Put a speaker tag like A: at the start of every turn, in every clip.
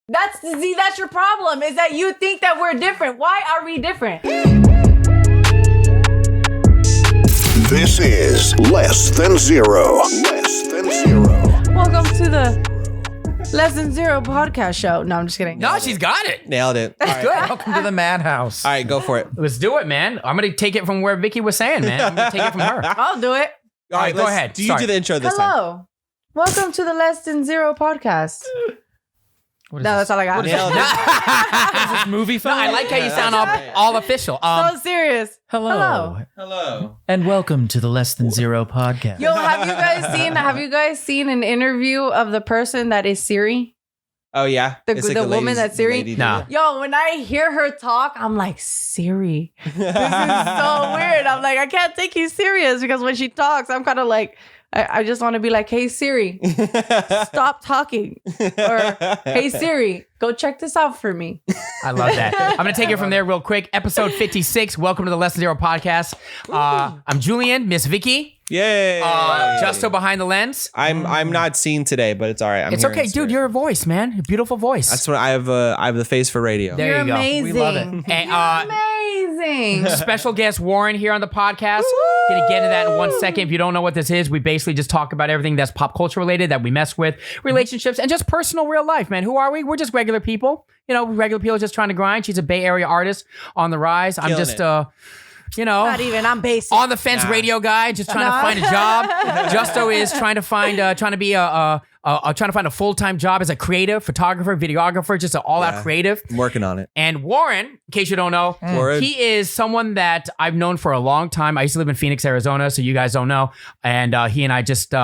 A: That's your problem, is that you think that we're different. Why are we different?
B: This is Less Than Zero. Less Than Zero.
A: Welcome to the Less Than Zero podcast show. No, I'm just kidding.
C: No, she's got it.
D: Nailed it. All right.
C: Good. Welcome to the madhouse.
D: All right, go for it.
C: Let's do it, man. I'm going to take it from where Vicky was saying, man. I'm going to take it from her.
A: I'll do it.
C: All right, go ahead.
D: Do you do the intro this time?
A: Hello. Welcome to the Less Than Zero podcast. That's all I got.
D: Nailed it.
C: Is this movie film? No, I like how you sound all official.
A: So serious.
C: Hello. And welcome to the Less Than Zero podcast.
A: Yo, have you guys seen an interview of the person that is Siri?
D: Oh, yeah?
A: The woman that's Siri?
C: Nah.
A: Yo, when I hear her talk, I'm like, Siri. This is so weird. I'm like, I can't take you serious because when she talks, I'm kind of like, I just want to be like, hey, Siri, stop talking. Or, hey, Siri, go check this out for me.
C: I love that. I'm going to take it from there real quick. Episode 56. Welcome to the Less Than Zero podcast. I'm Julian, Miss Vicky.
D: Yay.
C: Justo behind the lens.
D: I'm not seen today, but it's all right.
C: It's okay, dude. You're a voice, man. A beautiful voice.
D: That's what I have. I have the face for radio.
C: There you go.
A: Amazing.
C: We love it. And,
A: Amazing.
C: special guest Warren here on the podcast. Gonna get into that in 1 second. If you don't know what this is, we basically just talk about everything that's pop culture related that we mess with, relationships, and just personal real life, man. Who are we? We're just regular people. You know, regular people just trying to grind. She's a Bay Area artist on the rise. I'm just
A: Not even. I'm basic.
C: on the fence radio guy, just trying to find a job. Justo is trying to find a full-time job as a creative photographer, videographer, just an all-out creative.
D: I'm working on it.
C: And Warren, in case you don't know, he is someone that I've known for a long time. I used to live in Phoenix, Arizona, so you guys don't know. And he and I just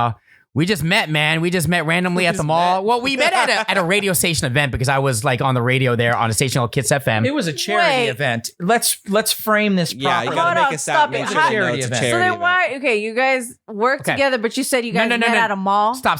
C: we just met, man. We just met randomly at the mall. Well, we met at a radio station event because I was like on the radio there on a station called Kids FM.
E: It was a charity event. Let's frame this properly.
D: Yeah, you gotta make it sound.
E: Make
D: Make
E: sure
D: sure
E: they know
D: it's
E: it's
D: a
E: a
D: charity
A: So then
D: event.
A: why? Okay, you guys work together, but you said you guys met at a mall.
C: Stop.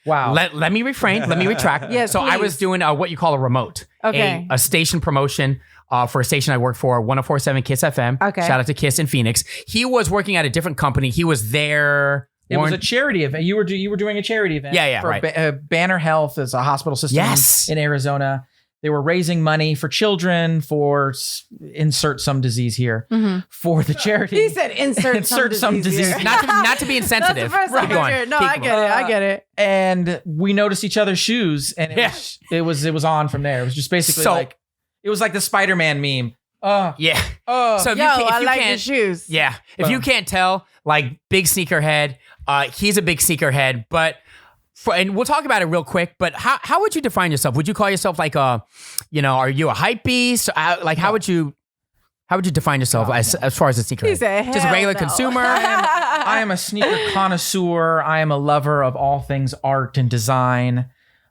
E: Wow.
C: Let me refrain. Let me retract.
A: Yes,
C: so I
A: please.
C: was doing what you call a remote.
A: Okay.
C: A station promotion for a station I work for, 104.7 Kiss FM.
A: Okay.
C: Shout out to Kiss in Phoenix. He was working at a different company. He was there.
E: It was a charity event. You were doing a charity event.
C: Yeah,
E: For
C: right.
E: Banner Health is a hospital system in Arizona. They were raising money for children for insert some disease here for the charity.
A: He said insert some disease. Here.
C: not to be insensitive.
A: That's the first time I heard it. No, I get it. I get it.
E: And we noticed each other's shoes, and it was on from there. It was just basically like it was like the Spider-Man meme.
C: Yeah. So if
A: I
C: you
A: like
C: can't,
A: your shoes.
C: Yeah. If you can't tell, like big sneakerhead, he's a big sneakerhead, but and we'll talk about it real quick, but how would you define yourself? Would you call yourself like are you a hype beast? Like how would you define yourself as far as a sneakerhead?
A: He said,
C: just a regular consumer?
E: I am a sneaker connoisseur. I am a lover of all things art and design.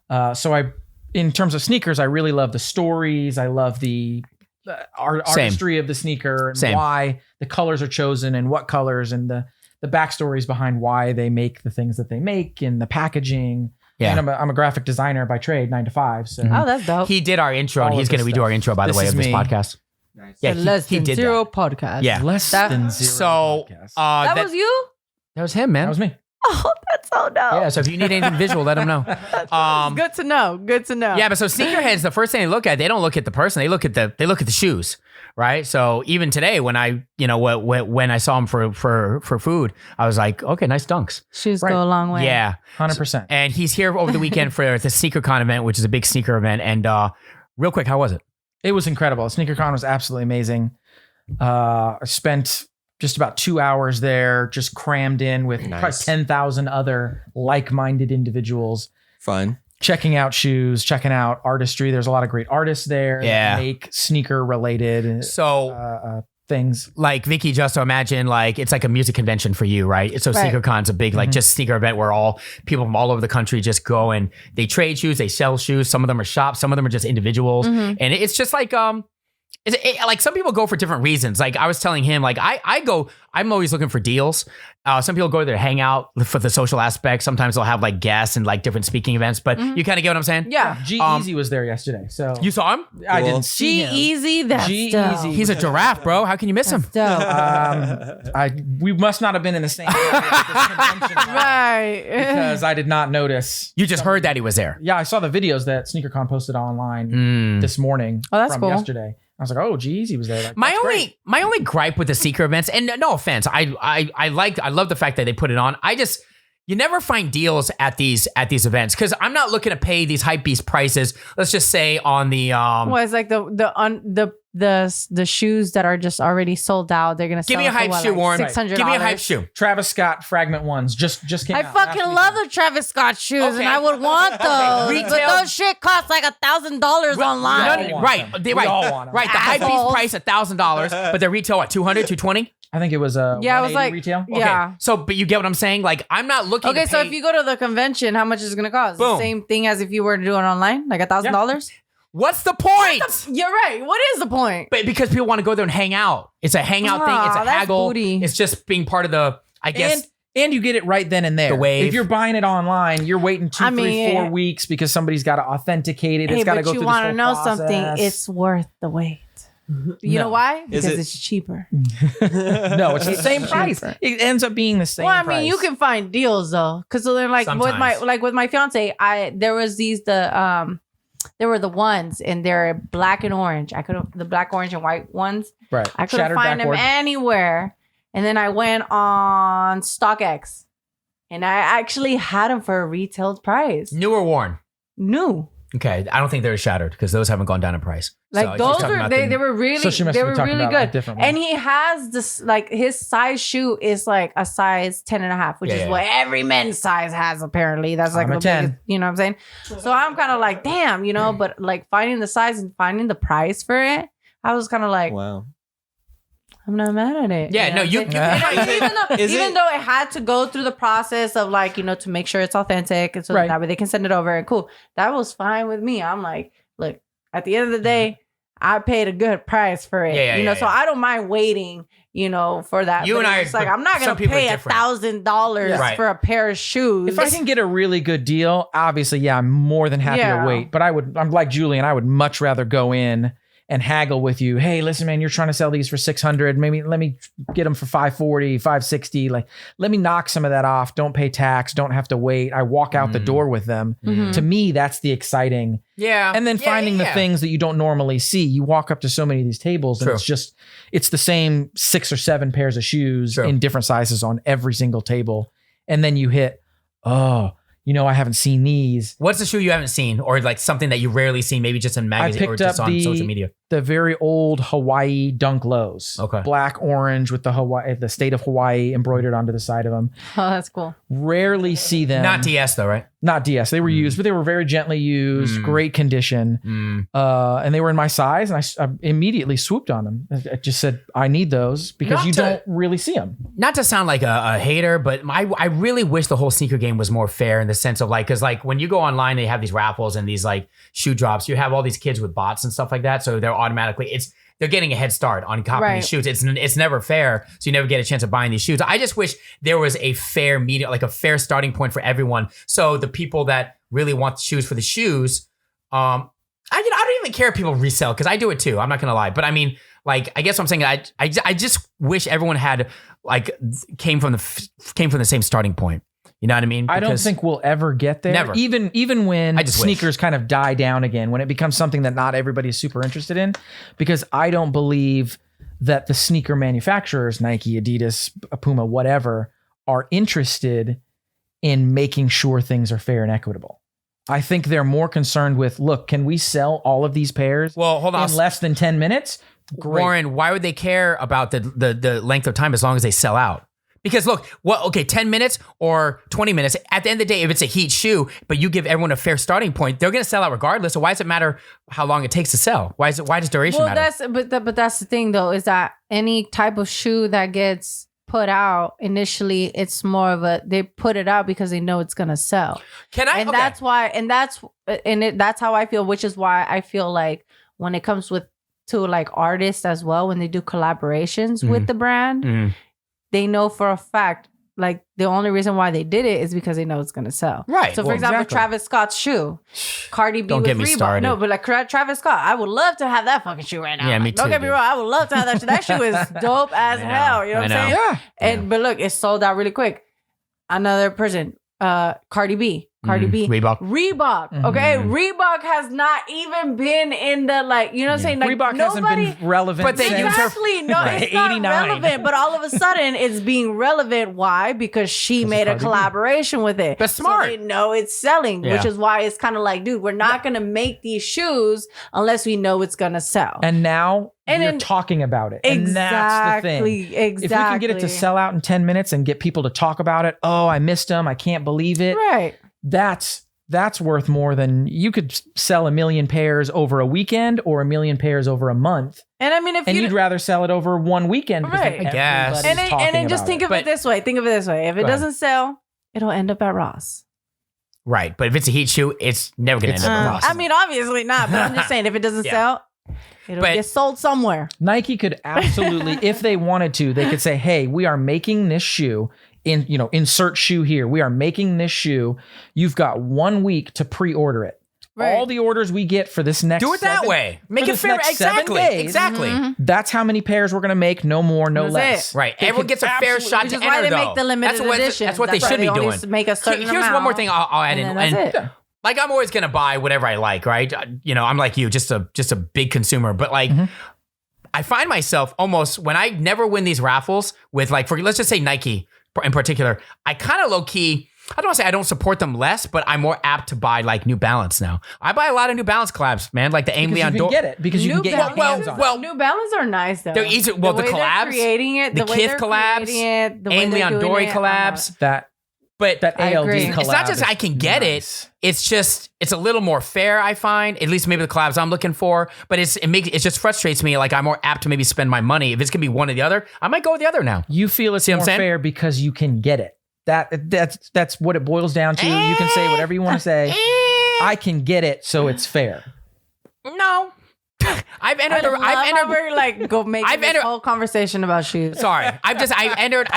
E: In terms of sneakers, I really love the stories. I love the artistry of the sneaker and why the colors are chosen and what colors and the backstories behind why they make the things that they make and the packaging. Yeah. And I'm a graphic designer by trade, 9 to 5. So
A: Oh, that's dope.
C: He did our intro and he's going to redo our intro, by the way, of this podcast.
D: Nice.
C: Yeah,
A: Less
C: he
A: Than
C: did
A: Zero
C: that.
A: podcast.
C: Yeah.
E: Less than zero.
C: So
E: podcast.
A: That was you?
C: That was him, man.
E: That was me.
A: Oh, that's so dope.
C: Yeah, so if you need anything visual, let him know.
A: Good to know. Good to know.
C: Yeah, but so sneakerheads, the first thing they look at, they don't look at the person, they look at the shoes, right? So even today, when when I saw him for food, I was like, okay, nice dunks.
A: Shoes go a long way.
C: Yeah,
E: 100%.
C: And he's here over the weekend for the SneakerCon event, which is a big sneaker event. And real quick, how was it?
E: It was incredible. SneakerCon was absolutely amazing. I spent just about 2 hours there, just crammed in with probably 10,000 other like-minded individuals.
D: Fun.
E: Checking out shoes, checking out artistry. There's a lot of great artists there that make sneaker-related things.
C: Like Vicky, just to imagine, like it's like a music convention for you, right? So SneakerCon's a big, like just sneaker event where all people from all over the country just go and they trade shoes, they sell shoes. Some of them are shops, some of them are just individuals. And it's just like, like some people go for different reasons. Like I was telling him, like I'm always looking for deals. Some people go there to hang out for the social aspect. Sometimes they'll have like guests and like different speaking events, but you kind of get what I'm saying?
A: Yeah.
E: G-Eazy was there yesterday. So
C: You saw him?
E: I didn't see him.
A: G-Eazy, that's
E: G-Eazy.
C: He's a giraffe, bro. How can you miss him?
A: dope.
E: We must not have been in the same area at this convention
A: Right.
E: because I did not notice.
C: You just heard that he was there.
E: Yeah, I saw the videos that SneakerCon posted online this morning
A: Oh, that's
E: from
A: cool.
E: yesterday. I was like, oh, G-Eazy was there. Like,
C: My
E: that's great.
C: only gripe with the secret events, and no offense, I love the fact that they put it on. You never find deals at these events because I'm not looking to pay these hype beast prices. Let's just say on the
A: Well, it's like the shoes that are just already sold out. They're gonna
C: give
A: sell
C: me a
A: for
C: hype
A: what,
C: shoe,
A: like
C: Warren.
A: $600.
C: Give me a hype shoe.
E: Travis Scott Fragment Ones just came
A: I
E: out
A: fucking
E: last
A: love
E: weekend.
A: the Travis Scott shoes,
C: Okay.
A: and I would want those.
C: Retail-
A: But those shit cost like $1,000 online.
E: all want
C: Right,
E: them.
C: they
E: We
C: right,
E: all want them.
C: right. The hype beast
A: Assholes.
C: price $1,000, but the retail at 200, 220.
E: I think it was
A: Yeah, it was
E: 180
A: like
E: retail.
A: yeah.
C: Okay, so but you get what I'm saying? Like I'm not looking.
A: Okay,
C: to
A: so
C: pay,
A: if you go to the convention, how much is it gonna cost?
C: Boom.
A: The same thing as if you were to do it online, like $1,000.
C: what's the point?
A: You're right. What is the point?
C: But because people want to go there and hang out. It's a hangout thing. It's a
A: Aw, that's
C: haggle.
A: booty.
C: It's just being part of the. I guess.
E: And you get it right then and there.
C: The wave.
E: If you're buying it online, you're waiting 2,
A: I
E: 3,
A: mean,
E: 4 weeks because somebody's got to authenticate it.
A: Hey,
E: It's got to
A: but
E: go
A: you
E: through
A: want
E: this
A: to
E: whole
A: know something?
E: process.
A: It's worth the wait. You know why? Because
D: it-
A: it's cheaper.
E: No, it's the same
A: cheaper.
E: price. It ends up being the same
A: Well, I
E: price.
A: mean, you can find deals though, because then like
C: Sometimes.
A: with my fiance, there was there were the ones and they're black and orange. I couldn't the black, orange, and white ones.
E: Right.
A: I couldn't
E: Shattered
A: find
E: backboard.
A: them anywhere. And then I went on StockX, and I actually had them for a retail price.
C: New or worn?
A: New.
C: Okay, I don't think they're shattered because those haven't gone down in price.
A: Like
C: So she's
A: those
C: talking
A: were
C: about
A: they were really
E: So she must
A: they
E: be
A: were
E: talking
A: really
E: about a
A: good.
E: different one.
A: And he has this like his size shoe is like a size 10 and a half, which
C: Yeah,
A: is
C: yeah.
A: what every men's size has apparently. That's like
E: I'm a
A: the
E: 10.
A: biggest, you know what I'm saying? So I'm kind of like, damn, you know, but like finding the size and finding the price for it, I was kind of like,
D: Wow.
A: I'm not mad at it.
C: Yeah, no, you-
A: know?
C: you-
A: And
D: Is
A: even
D: it-
A: though it had to go through the process of like, you know, to make sure it's authentic and so
E: Right.
A: that way they can send it over and cool. That was fine with me. I'm like, look, at the end of the day, I paid a good price for it.
C: Yeah,
A: you know,
C: yeah,
A: so I don't mind waiting, you know, for that.
C: You
A: But
C: and I
A: it's
C: are-
A: like I'm not
C: some
A: gonna
C: people are
A: pay
C: different.
A: $1,000
C: Right.
A: for a pair of shoes.
E: If I can get a really good deal, obviously, yeah, I'm more than happy
A: Yeah.
E: to wait. But I'm like Julian. I would much rather go in and haggle with you. Hey, listen, man, you're trying to sell these for 600. Maybe let me get them for 540, 560. Like, let me knock some of that off. Don't pay tax. Don't have to wait. I walk out the door with them.
A: Mhm.
E: To me, that's the exciting.
C: Yeah.
E: And then
C: Yeah,
E: finding
C: yeah,
E: the things that you don't normally see. You walk up to so many of these tables and
C: True.
E: it's the same 6 or 7 pairs of shoes
C: True.
E: in different sizes on every single table. And then you hit, oh, you know, I haven't seen these.
C: What's the shoe you haven't seen, or like something that you rarely see, maybe just in magazine or
E: picked
C: just
E: up
C: on
E: the-
C: social media?
E: The very old Hawaii Dunk Lows.
C: Okay.
E: Black, orange with the state of Hawaii embroidered onto the side of them.
A: Oh, that's cool.
E: Rarely see them.
C: Not DS though, right?
E: Not DS. They were used, but they were very gently used,
C: Mm.
E: great condition.
C: Mm.
E: And they were in my size, and I immediately swooped on them. I just said, I need those because
C: Not
E: you
C: to-
E: don't really see them.
C: Not to sound like a hater, but I really wish the whole sneaker game was more fair in the sense of like, because like when you go online, they have these raffles and these like shoe drops. You have all these kids with bots and stuff like that, so they're automatically they're getting a head start on copying
A: Right.
C: these shoes. It's never fair, so you never get a chance of buying these shoes. I just wish there was a fair media, like a fair starting point for everyone. So the people that really want shoes for the shoes, I don't even care if people resell because I do it too. I'm not gonna lie, but I mean, like, I guess what I'm saying, I just wish everyone had like came from the same starting point. You know what I mean?
E: I don't
C: Because-
E: think we'll ever get there.
C: Never.
E: Even when
C: I just
E: sneakers kind of die down again, when it becomes something that not everybody's super interested in, because I don't believe that the sneaker manufacturers, Nike, Adidas, Puma, whatever, are interested in making sure things are fair and equitable. I think they're more concerned with, look, can we sell all of these pairs
C: Well, hold on.
E: in less than 10 minutes? Great.
C: Warren, why would they care about the length of time as long as they sell out? Because look, 10 minutes or 20 minutes, at the end of the day, if it's a heat shoe, but you give everyone a fair starting point, they're going to sell out regardless. So why does it matter how long it takes to sell? Why does duration
A: Well,
C: matter?
A: but that's the thing though, is that any type of shoe that gets put out initially, it's more of they put it out because they know it's gonna sell.
C: Okay.
A: That's how I feel, which is why I feel like when it comes with to like artists as well when they do collaborations with the brand. They know for a fact, like the only reason why they did it is because they know it's gonna sell.
C: Right.
A: So for
C: Well,
A: example,
E: exactly.
A: Travis Scott's shoe, Cardi B
C: Don't
A: with
C: get me
A: Reebok.
C: started.
A: No, but like Travis Scott, I would love to have that fucking shoe right now.
C: Yeah, me
A: Like, Don't
C: too,
A: get me
C: dude.
A: wrong, I would love to have that shoe. That shoe is dope as
C: I know.
A: hell. You know what
C: I
A: I'm
C: know.
A: saying? And but look, it sold out really quick. Another person, Cardi B.
C: Reebok.
A: Okay, Reebok has not even been in the like, you know what I'm saying? Like
E: Reebok hasn't been relevant.
C: But they
E: since,
C: use her-
A: Exactly. No,
E: Right.
A: it's not
E: 89.
A: relevant. But all of a sudden, it's being relevant. Why? Because she made a
E: Cardi B.
A: collaboration with it.
C: That's smart.
A: So they know it's selling,
C: Yeah.
A: which is why it's kind of like, dude, we're not going to make these shoes unless we know it's going to sell.
E: And now
A: And
E: you're
A: then-
E: talking about it. And that's the thing.
A: Exactly.
E: If we can get it to sell out in 10 minutes and get people to talk about it, oh, I missed them, I can't believe it.
A: Right.
E: That's worth more than you could sell 1 million pairs over a weekend or 1 million pairs over a month.
A: And I mean, if
E: And
A: you
E: you'd rather sell it over one weekend because
A: Right.
E: then
C: I guess.
E: everybody's
A: and
E: talking
A: then just
E: about
A: think
E: it.
A: of it this way. Think of it this way. If it
C: Go ahead.
A: doesn't sell, it'll end up at Ross.
C: Right. But if it's a heat shoe, it's never going to end up at Ross.
A: I mean, obviously not, but I'm just saying if it doesn't
C: Yeah.
A: sell, it'll
C: But-
A: get sold somewhere.
E: Nike could absolutely, if they wanted to, they could say, hey, we are making this shoe. Insert shoe here. We are making this shoe. You've got 1 week to pre-order it.
A: Right.
E: All the orders we get for this next
C: Do it that way. Make
E: for
C: it
E: this
C: fair.
E: next 7
C: Exactly.
E: days,
C: Exactly.
E: That's how many pairs we're going to make. No more, no
A: That's
E: less.
A: it.
C: Right.
E: They
C: Everyone
E: could
C: gets a fair
E: absolutely-
C: shot
A: Which
C: to
A: is why
C: enter,
A: they make
C: though.
A: the limited
C: That's what,
A: edition.
C: That's what they
A: That's
C: should
A: why
C: be
A: they
C: doing.
A: only make a certain
C: Here's one more
A: amount,
C: thing I'll add in.
A: and then that's it.
C: Like I'm always gonna buy whatever I like, right? I'm like you, just a big consumer. But like, I find myself almost when I never win these raffles with like, let's just say Nike in particular, I kind of low key. I don't want to say I don't support them less, but I'm more apt to buy like New Balance now. I buy a lot of New Balance collabs, man. Like the Aim
E: Because you
C: Leon
E: can
C: Dor-
E: get it. Because you can
A: New
E: get your
A: Balance-
E: hands on it.
A: New Balance are nice though.
C: They're easy. Well, the
A: way they're
C: collabs,
A: creating it,
C: the
A: the way
C: Kith
A: they're
C: collabs,
A: creating it, the way
C: Aim
A: they're
C: Leon
A: doing
C: Dory
A: it, I'm not-
C: collabs.
E: That
A: I
E: ALD
A: agree.
E: collab.
C: It's not just
E: is
C: I can get
E: nice.
C: it. It's just it's a little more fair. I find at least maybe the collabs I'm looking for. But it just frustrates me. Like I'm more apt to maybe spend my money if it's gonna be one or the other. I might go with the other now.
E: You feel it's
C: See what I'm
E: more
C: saying?
E: fair because you can get it. That's what it boils down to. You can say whatever you want to say. I can get it, so it's fair.
C: No, I've entered.
A: I've entered like go make
C: I've
A: this
C: entered-
A: whole conversation about shoes.
C: Sorry, I entered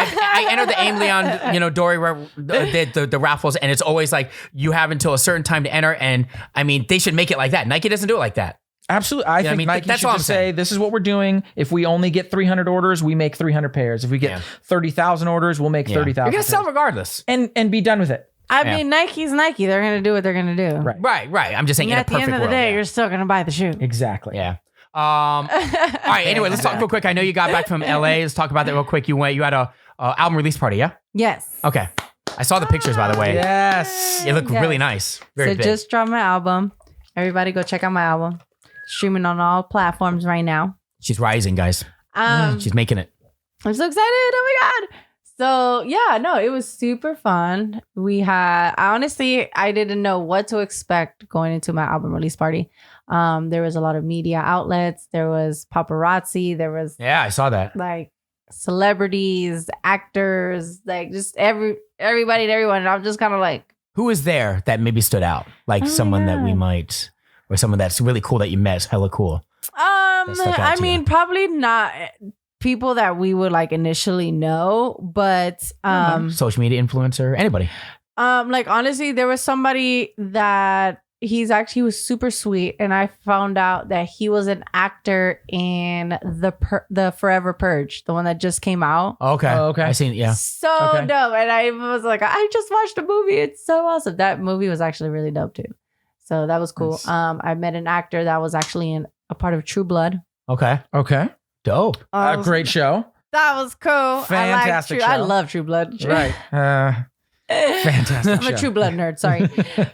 C: the Aim Leon, Dory, the raffles, and it's always like you have until a certain time to enter, and I mean they should make it like that. Nike doesn't do it like that.
E: Absolutely. I think
C: mean?
E: Nike
C: That's
E: should
C: all I'm
E: just
C: saying.
E: say, this is what we're doing. If we only get 300 orders, we make 300 pairs. If we get
C: Yeah.
E: 30,000 orders, we'll make
C: Yeah.
E: 30,000
C: You're gonna sell
E: pairs.
C: regardless.
E: And be done with it.
A: I
C: Yeah.
A: mean, Nike's Nike. They're gonna do what they're gonna do.
E: Right.
C: Right. I'm just saying
A: And
C: in a
A: at the
C: perfect
A: end of the
C: world,
A: day,
C: yeah.
A: you're still gonna buy the shoe.
E: Exactly.
C: Yeah. All right. Anyway, let's talk real quick. I know you got back from LA. Let's talk about that real quick. You had a album release party, yeah?
A: Yes.
C: Okay. I saw the pictures, by the way.
E: Yes.
C: It looked
A: Yes.
C: really nice. Very
A: So
C: big.
A: just dropped my album. Everybody go check out my album. Streaming on all platforms right now.
C: She's rising, guys. She's making it.
A: I'm so excited. Oh my God. So yeah, no, it was super fun. I didn't know what to expect going into my album release party. There was a lot of media outlets. There was paparazzi. There was
C: Yeah, I saw that.
A: like celebrities, actors, like just everybody and everyone. And I'm just kind of like,
C: Who was there that maybe stood out? Like
A: Oh,
C: someone that we
A: yeah.
C: might, or someone that's really cool that you met. Hella cool. stuck out
A: I
C: to
A: mean,
C: you?
A: probably not people that we would like initially know, but
C: Social media influencer, anybody.
A: like honestly, there was somebody that he was super sweet, and I found out that he was an actor in the Forever Purge, the one that just came out.
C: Okay.
E: Oh, okay.
C: I seen it. Yeah.
A: So
E: Okay.
A: dope, and I was like, I just watched a movie. It's so awesome. That movie was actually really dope too. So that was cool.
E: Nice.
A: I met an actor that was actually in a part of True Blood.
C: Okay.
E: Okay.
C: Dope.
E: A great show.
A: That was cool.
E: Fantastic
A: I
E: show.
A: love True Blood.
E: Right. Fantastic
A: I'm
E: show.
A: a True Blood nerd. Sorry,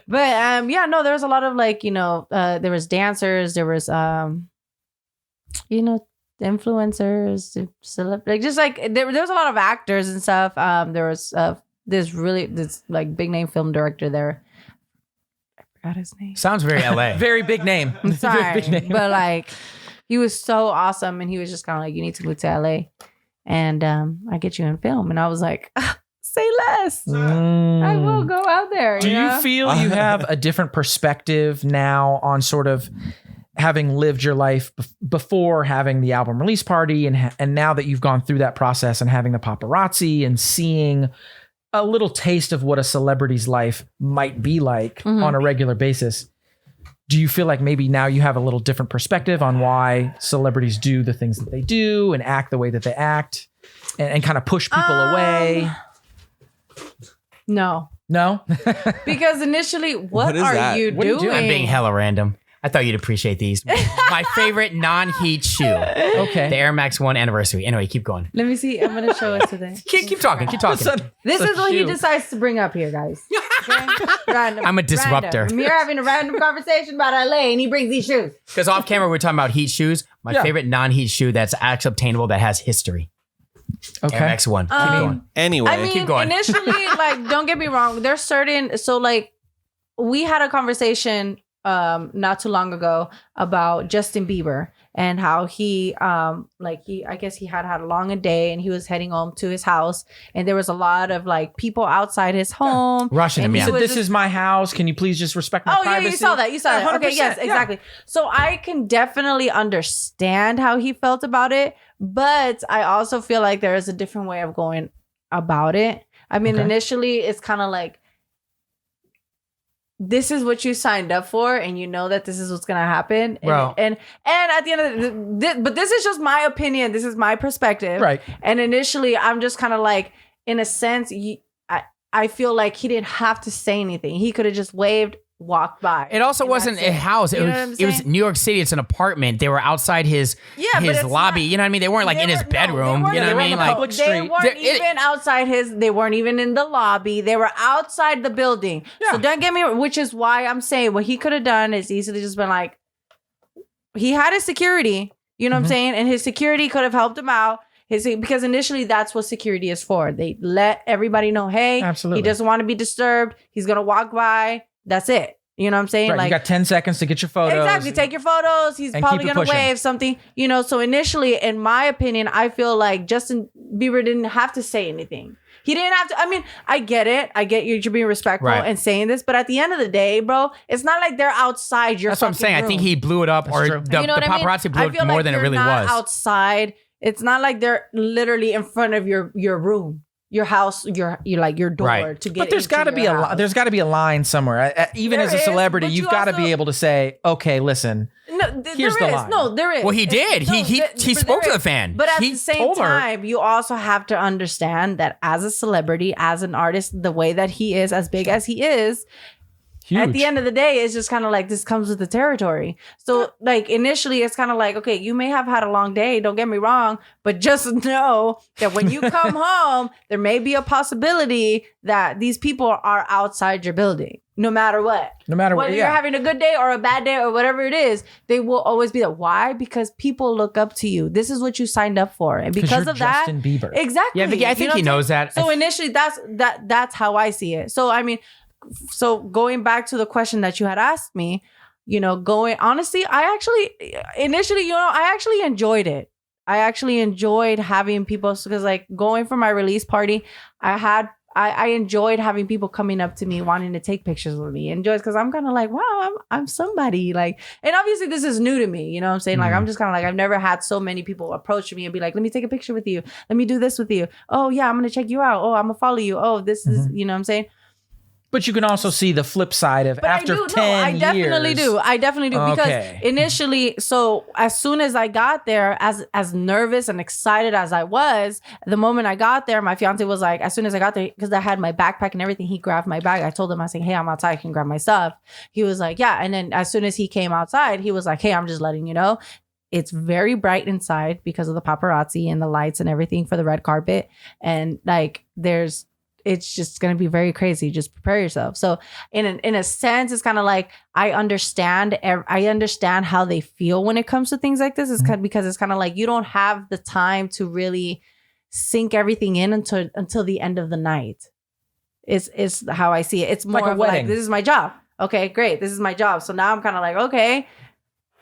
A: but yeah, no, there was a lot of like there was dancers, there was influencers, like just like there was a lot of actors and stuff. There was this like big name film director there. I forgot his name.
C: Sounds very LA.
E: Very big name.
A: I'm
E: Very
A: sorry,
E: big name.
A: but like he was so awesome, and he was just kind of like, you need to move to LA, and I get you in film, and I was like, say less. I will go out there.
E: Do
A: you know?
E: you feel you have a different perspective now on sort of having lived your life before having the album release party, and now that you've gone through that process and having the paparazzi and seeing a little taste of what a celebrity's life might be like on a regular basis, do you feel like maybe now you have a little different perspective on why celebrities do the things that they do and act the way that they act and kind of push people away?
A: No. Because initially, what
D: is
A: are
D: that?
A: you
E: What are you
A: doing?
E: doing?
C: I'm being hella random. I thought you'd appreciate these. My favorite non-heat shoe.
E: Okay.
C: The Air Max 1 anniversary. Anyway, keep going.
A: Let me see. I'm gonna show it today.
C: Keep talking. Keep talking.
A: This is what he
E: shoe.
A: decides to bring up here, guys. Okay? Random.
C: I'm a disruptor.
A: Random. We're having a random conversation about LA, and he brings these shoes.
C: Because off camera, we're talking about heat shoes. My favorite non-heat shoe that's actually obtainable that has history.
E: Okay.
C: Air Max 1. Keep going.
D: Anyway,
A: I mean,
C: keep going.
A: initially, like, don't get me wrong. There's certain, so like, we had a conversation not too long ago about Justin Bieber and how he I guess he had a long day and he was heading home to his house and there was a lot of like people outside his home
C: Rushing him,
A: and
C: yeah.
A: he
E: So
A: was
E: this
A: just-
E: is my house. Can you please just respect my
A: Oh
E: privacy?
A: yeah, you saw that. You saw that. Okay,
E: 100%,
A: yes,
E: yeah.
A: exactly. So I can definitely understand how he felt about it, but I also feel like there is a different way of going about it. I mean,
E: Okay.
A: initially it's kind of like this is what you signed up for, and you know that this is what's gonna happen.
C: Well-
A: And at the end of but this is just my opinion. This is my perspective,
E: Right.
A: And initially, I'm just kind of like, in a sense, I feel like he didn't have to say anything. He could have just waved, walked by.
C: It also
A: and
C: wasn't
A: that's
C: a house.
A: You know what I'm
C: It was
A: saying?
C: New York City. It's an apartment. They were outside his
A: but it's
C: lobby.
A: not-
C: You know what I mean? They weren't like in his bedroom. You know what I mean? Like
E: public
A: They
E: street.
A: weren't
C: There-
A: even outside his. They weren't even in the lobby. They were outside the building. So
E: Yeah.
A: don't get me. Which is why I'm saying what he could have done is easily just been like, he had his security. You know what I'm saying? And his security could have helped him out. Because initially that's what security is for. They let everybody know, hey,
E: Absolutely.
A: he doesn't want to be disturbed. He's gonna walk by. That's it. You know what I'm saying?
E: Right,
A: Like,
E: you got 10 seconds to get your photos.
A: exactly. Take your photos. He's
E: And
A: probably
E: keep it
A: going to
E: pushing.
A: wave something, you know. So initially, in my opinion, I feel like Justin Bieber didn't have to say anything. He didn't have to. I mean, I get it. I get you're being respectful
C: Right.
A: and saying this. But at the end of the day, bro, it's not like they're outside your
C: that's what I'm
A: fucking
C: saying. I think
A: room.
C: he blew it up, or
E: true.
C: the
A: You know what I mean?
C: paparazzi blew
A: I
C: it
A: feel
C: more
A: like
C: than it
A: they're
C: really
A: not
C: was.
A: outside. It's not like they're literally in front of your room, your house, your door
C: Right.
A: to get.
E: But there's got to be there's got to be a line somewhere. Even
A: There
E: as a
A: is,
E: celebrity,
A: but
E: you've
A: you
E: got to
A: also-
E: be able to say, okay, listen. Here's
A: there
E: the
A: is.
E: line.
A: No, there is.
C: Well, he did. He
A: but
C: spoke
A: there
C: to the
A: is.
C: fan.
A: But at
C: He
A: the same
E: told her.
A: time, you also have to understand that as a celebrity, as an artist, the way that he is, as big as he is,
E: Huge.
A: at the end of the day, it's just kind of like this comes with the territory. So, like, initially, it's kind of like, okay, you may have had a long day, don't get me wrong, but just know that when you come home, there may be a possibility that these people are outside your building, no matter what.
E: No matter what,
A: Whether
E: yeah.
A: you're having a good day or a bad day or whatever it is, they will always be there. Why? Because people look up to you. This is what you signed up for. And because
E: you're
A: of that,
E: Justin Bieber.
A: exactly.
C: Yeah, Vicky, I
A: You
C: think
A: know
C: he
A: what I'm
C: knows
A: saying?
C: that.
A: So initially, that's how I see it. So I mean, so going back to the question that you had asked me, you know, honestly, I actually enjoyed it. I actually enjoyed having people, because like going for my release party, I enjoyed having people coming up to me wanting to take pictures with me. Enjoys because I'm kind of like, wow, I'm somebody. Like, and obviously this is new to me. You know what I'm saying? Like, I'm just kind of like, I've never had so many people approach me and be like, let me take a picture with you. Let me do this with you. Oh yeah, I'm gonna check you out. Oh, I'm gonna follow you. Oh, this is, you know what I'm saying?
E: But you can also see the flip side of
A: But
E: after
A: I do.
E: 10
A: No, I definitely
E: years.
A: do. I definitely do. Because
E: Okay.
A: initially, so as soon as I got there, as nervous and excited as I was, the moment I got there, my fiance was like, as soon as I got there, because I had my backpack and everything, he grabbed my bag. I told him, I said, hey, I'm outside. I can grab my stuff. He was like, yeah. And then as soon as he came outside, he was like, hey, I'm just letting you know. It's very bright inside because of the paparazzi and the lights and everything for the red carpet. And like, it's just going to be very crazy. Just prepare yourself. So in a sense, it's kind of like, I understand how they feel when it comes to things like this. It's kind of, because it's kind of like, you don't have the time to really sink everything in until the end of the night. It's how I see it. It's more
E: Like a
A: of like,
E: wedding.
A: this is my job. Okay, great. This is my job. So now I'm kind of like, okay.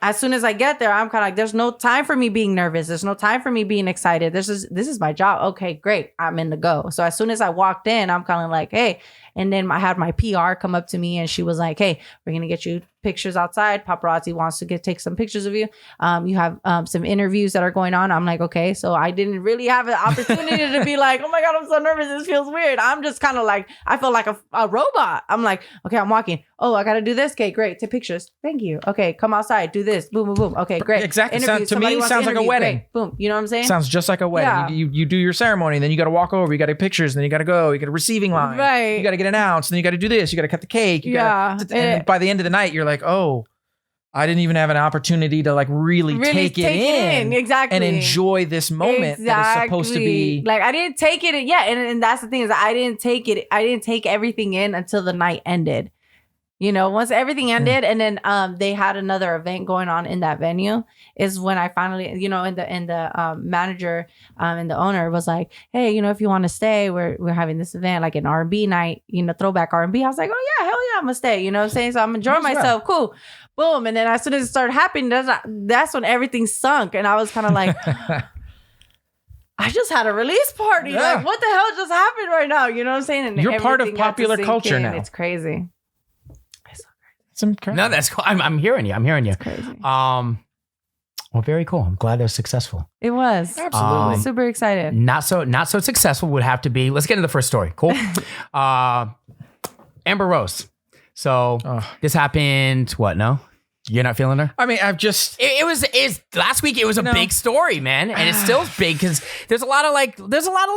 A: As soon as I get there, I'm kind of like, there's no time for me being nervous. There's no time for me being excited. This is my job. Okay, great. I'm in the go. So as soon as I walked in, I'm kind of like, hey, And then I had my PR come up to me and she was like, hey, we're going to get you pictures outside. Paparazzi wants to take some pictures of you. You have some interviews that are going on. I'm like, okay. So I didn't really have an opportunity to be like, oh my God, I'm so nervous. This feels weird. I'm just kind of like, I feel like a robot. I'm like, okay, I'm walking. Oh, I got to do this. Okay, great. Take pictures. Thank you. Okay, come outside. Do this. Boom, boom, boom. Okay, great.
E: Exactly.
A: Interview.
E: To me, sounds like a wedding.
A: Great. Boom. You know what I'm saying?
E: Sounds just like a wedding.
A: Yeah.
E: You do your ceremony, then you got to walk over. You got to take pictures, then you got to go. You got a receiving line.
A: Right.
E: You got to get announced, then you got to do this. You got to cut the cake. You gotta, and by the end of the night, you're like, oh, I didn't even have an opportunity to like really take it in.
A: Exactly.
E: And enjoy this moment that is supposed to be.
A: Like I didn't take it. Yeah. And that's the thing is I didn't take it. I didn't take everything in until the night ended. You know, once everything ended and then they had another event going on in that venue is when I finally, you know, and the manager and the owner was like, hey, you know, if you want to stay, we're having this event like an R&B night, you know, throwback R&B. I was like, oh yeah, hell yeah, I'm gonna stay. You know what I'm saying? So I'm enjoying myself. Cool. Boom. And then as soon as it started happening, that's when everything sunk. And I was kind of like, I just had a release party.
E: Yeah.
A: Like, what the hell just happened right now? You know what I'm saying? And
E: you're part of
A: everything got to
E: popular
A: sink
E: culture
A: in.
E: now.
A: It's crazy.
C: No, that's cool. I'm hearing you. I'm hearing you.
A: Crazy.
C: Well, very cool. I'm glad they're successful.
A: It was.
E: Absolutely.
A: Super excited.
C: Not so successful would have to be. Let's get into the first story. Cool. Amber Rose. So this happened. What? No, you're not feeling her.
E: I mean, I've just.
C: It was last week. It was a big story, man, and it's still big because there's a lot of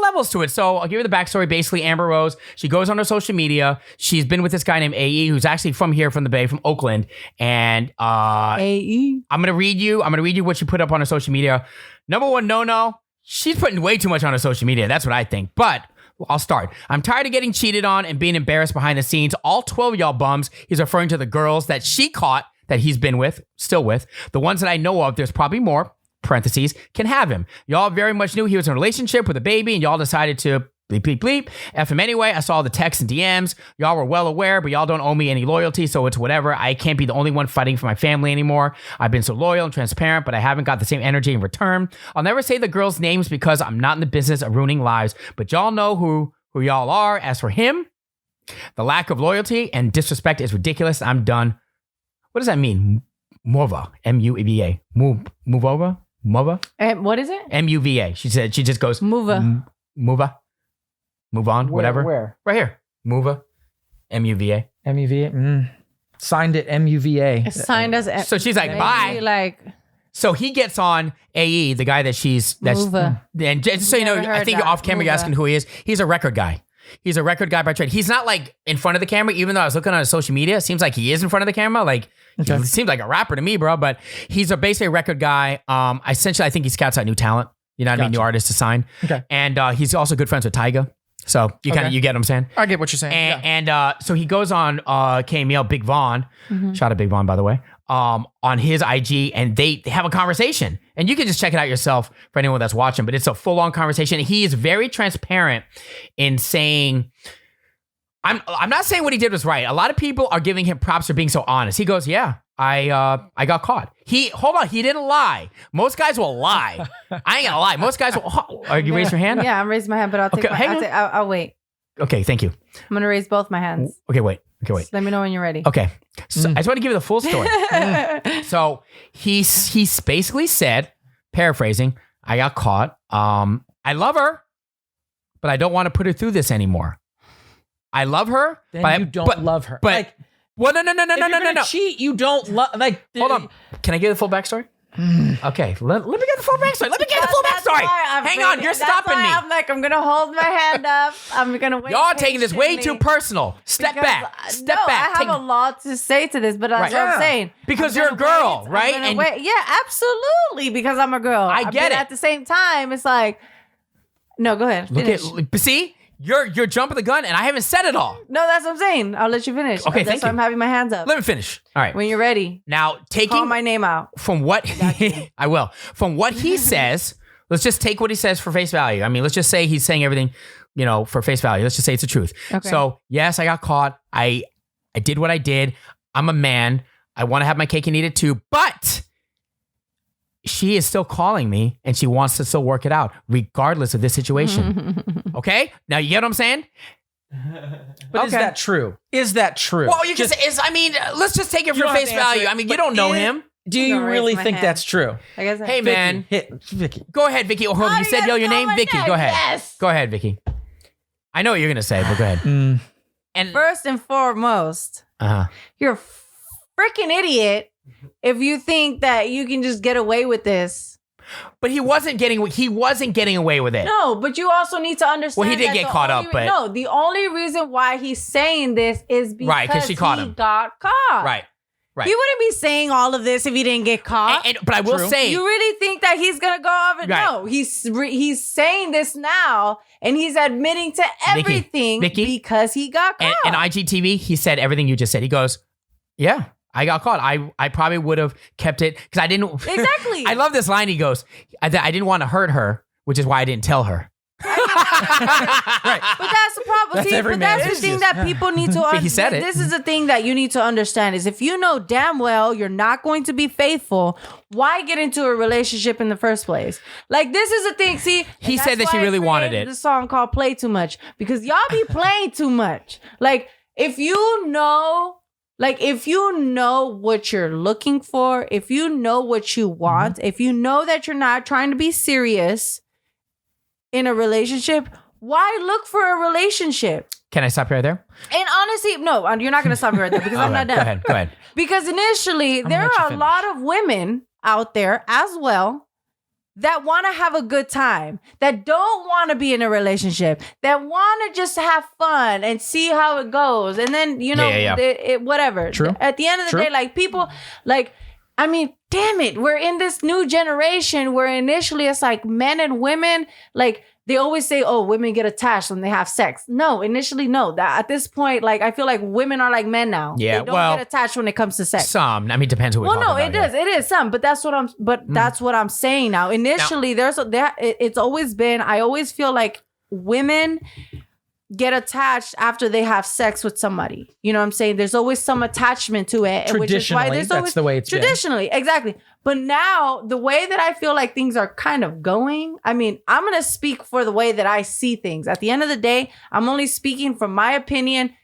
C: levels to it. So I'll give you the backstory. Basically, Amber Rose, she goes on her social media. She's been with this guy named AE, who's actually from here, from the Bay, from Oakland. And
A: AE.
C: I'm gonna read you what she put up on her social media. Number one, no. She's putting way too much on her social media. That's what I think. But I'll start. I'm tired of getting cheated on and being embarrassed behind the scenes. All 12 of y'all bums. He's referring to the girls that she caught, that he's been with, still with. The ones that I know of, there's probably more, parentheses, can have him. Y'all very much knew he was in a relationship with a baby and y'all decided to bleep, bleep, bleep. F him anyway. I saw the texts and DMs. Y'all were well aware, but y'all don't owe me any loyalty, so it's whatever. I can't be the only one fighting for my family anymore. I've been so loyal and transparent, but I haven't got the same energy in return. I'll never say the girls' names because I'm not in the business of ruining lives, but y'all know who y'all are. As for him, the lack of loyalty and disrespect is ridiculous. I'm done. What does that mean? Mova. M-U-V-A. Move over? Mova?
A: What is it?
C: M-U-V-A. She said, she just goes,
A: Mova.
C: Mova. Move on, whatever.
E: Where?
C: Right here. Mova. M-U-V-A.
E: M-U-V-A. Signed it M-U-V-A.
A: It's signed as.
C: So she's like, bye.
A: Like.
C: So he gets on AE, the guy that
A: Mova.
C: and just so you know,
A: Never
C: I
A: heard
C: think
A: that.
C: off camera you're
A: Mova.
C: asking who he is. He's a record guy. He's a record guy by trade. He's not like in front of the camera, even though I was looking on his social media. It seems like he is in front of the camera. Like, he seems like a rapper to me, bro. But he's basically a record guy. Essentially, I think he scouts out new talent. You know what I mean? New artists to sign.
E: Okay.
C: And he's also good friends with Tyga. So you kind of you get what I'm saying?
E: I get what you're saying.
C: And so he goes on KML, Big Von. Shout out Big Von, by the way. On his IG, and they have a conversation, and you can just check it out yourself for anyone that's watching, but it's a full-on conversation. He is very transparent in saying, I'm not saying what he did was right. A lot of people are giving him props for being so honest. He goes, yeah, I got caught. He didn't lie. Most guys will lie. I ain't gonna lie. Most guys will. Are you raise your hand?
A: Yeah, I'm raising my hand, but I'll take I'll wait.
C: Okay, thank you.
A: I'm gonna raise both my hands.
C: Okay, wait.
A: Just let me know when you're ready.
C: Okay. So I just want to give you the full story. So he basically said, paraphrasing, I got caught. I love her, but I don't want to put her through this anymore. I love her,
E: Then
C: but
E: you don't love her.
C: But
E: Like,
C: well, no.
E: if you're gonna cheat, you don't love. Like,
C: Hold on. Can I give the full backstory? Okay, let me get the full backstory. Hang on, you're stopping me.
A: I'm like, I'm gonna hold my hand up. I'm gonna wait.
C: Y'all are taking this way too
A: patiently.
C: personal. Step
A: Because,
C: back. Step
A: no,
C: back.
A: I have a lot to say to this, but that's what I'm saying.
C: Because
A: I'm
C: you're a
A: gonna
C: girl,
A: wait.
C: right?
A: I'm gonna
C: And
A: wait. Yeah, absolutely. Because I'm a girl.
C: I get
A: but
C: it.
A: At the same time, it's like, no, go ahead.
C: look
A: Finish.
C: at see, you're jumping the gun, and I haven't said it all.
A: No, that's what I'm saying. I'll let you finish.
C: Okay,
A: That's
C: thank
A: why
C: you.
A: I'm having my hands up.
C: Let me finish. All right.
A: When you're ready,
C: Now
A: call
C: taking
A: my name out.
C: from what I will. From what he says, let's just take what he says for face value. I mean, let's just say he's saying everything, for face value. Let's just say it's the truth.
A: Okay.
C: So, yes, I got caught. I did what I did. I'm a man. I want to have my cake and eat it too. But she is still calling me and she wants to still work it out, regardless of this situation. Okay? Now, you get what I'm saying?
E: But is
C: Okay.
E: that true? Is that true?
C: Well, you can say, let's just take it for
E: don't have
C: face
E: to answer
C: value.
E: it,
C: I mean, you
E: but
C: don't know
E: is-
C: him.
E: Do
A: I'm
E: you
A: gonna
E: really
A: raise my
E: think
A: hand.
E: that's true?
A: I guess
C: Hey, man.
E: Vicky.
C: Go ahead, Vicky. Oh,
A: Oh,
C: you said, yo, your name? Vicky. Go ahead.
A: Yes.
C: Go ahead, Vicky. I know what you're going to say, but go ahead.
A: And first and foremost,
C: Uh-huh.
A: you're a freaking idiot if you think that you can just get away with this.
C: But he wasn't getting away with it.
A: No, but you also need to understand.
C: Well, he did
A: that
C: get
A: the
C: caught
A: only
C: up, but-
A: no, the only reason why he's saying this is because
C: Right, 'cause she caught
A: he
C: him.
A: got caught.
C: Right.
A: He wouldn't be saying all of this if he didn't get caught.
C: But I will say,
A: You really think that he's gonna go off and
C: Right.
A: no? He's saying this now, and he's admitting to everything
C: Vicky,
A: because he got caught.
C: and IGTV, he said everything you just said. He goes, yeah, I got caught. I probably would have kept it because I didn't.
A: Exactly.
C: I love this line. He goes, I didn't want to hurt her, which is why I didn't tell her.
E: Right.
A: But that's the problem.
E: That's
A: See,
E: every
A: but that's
E: man.
A: the thing that people need to
C: He said it.
A: This is the thing that you need to understand is if you know damn well you're not going to be faithful, why get into a relationship in the first place? Like this is the thing. See,
C: He
A: and
C: said
A: that's
C: that she
A: why I
C: really wanted
A: created
C: it.
A: The song called "Play Too Much" because y'all be playing too much. Like if you know. Like, if you know what you're looking for, if you know what you want, if you know that you're not trying to be serious in a relationship, why look for a relationship?
C: Can I stop you right there?
A: And honestly, no, you're not going to stop me right there because I'm not done.
C: Go ahead. Go ahead.
A: Because initially,
E: gonna
A: there
E: let you
A: are a
E: finish.
A: lot of women out there as well that want to have a good time, that don't want to be in a relationship, that want to just have fun and see how it goes. And then, you know,
C: Yeah.
A: whatever.
E: True.
A: At the end of the
E: True.
A: day, like people, like, I mean, damn it, we're in this new generation where initially it's like men and women, like, they always say, oh, women get attached when they have sex. No, initially, no. That at this point, like, I feel like women are like men now.
C: Yeah,
A: they don't
C: well,
A: get attached when it comes to sex.
C: Some. I mean, depends who we're
A: Well,
C: talking
A: no,
C: about.
A: it
C: here.
A: does. It is some, but that's what I'm. But that's what I'm saying now. Initially, it's always been. I always feel like women get attached after they have sex with somebody. You know what I'm saying? There's always some attachment to it, and which is why
E: Traditionally,
A: there's
E: that's
A: always
E: the way it's been.
A: traditionally exactly. But now the way that I feel like things are kind of going. I mean, I'm gonna speak for the way that I see things. At the end of the day, I'm only speaking from my opinion.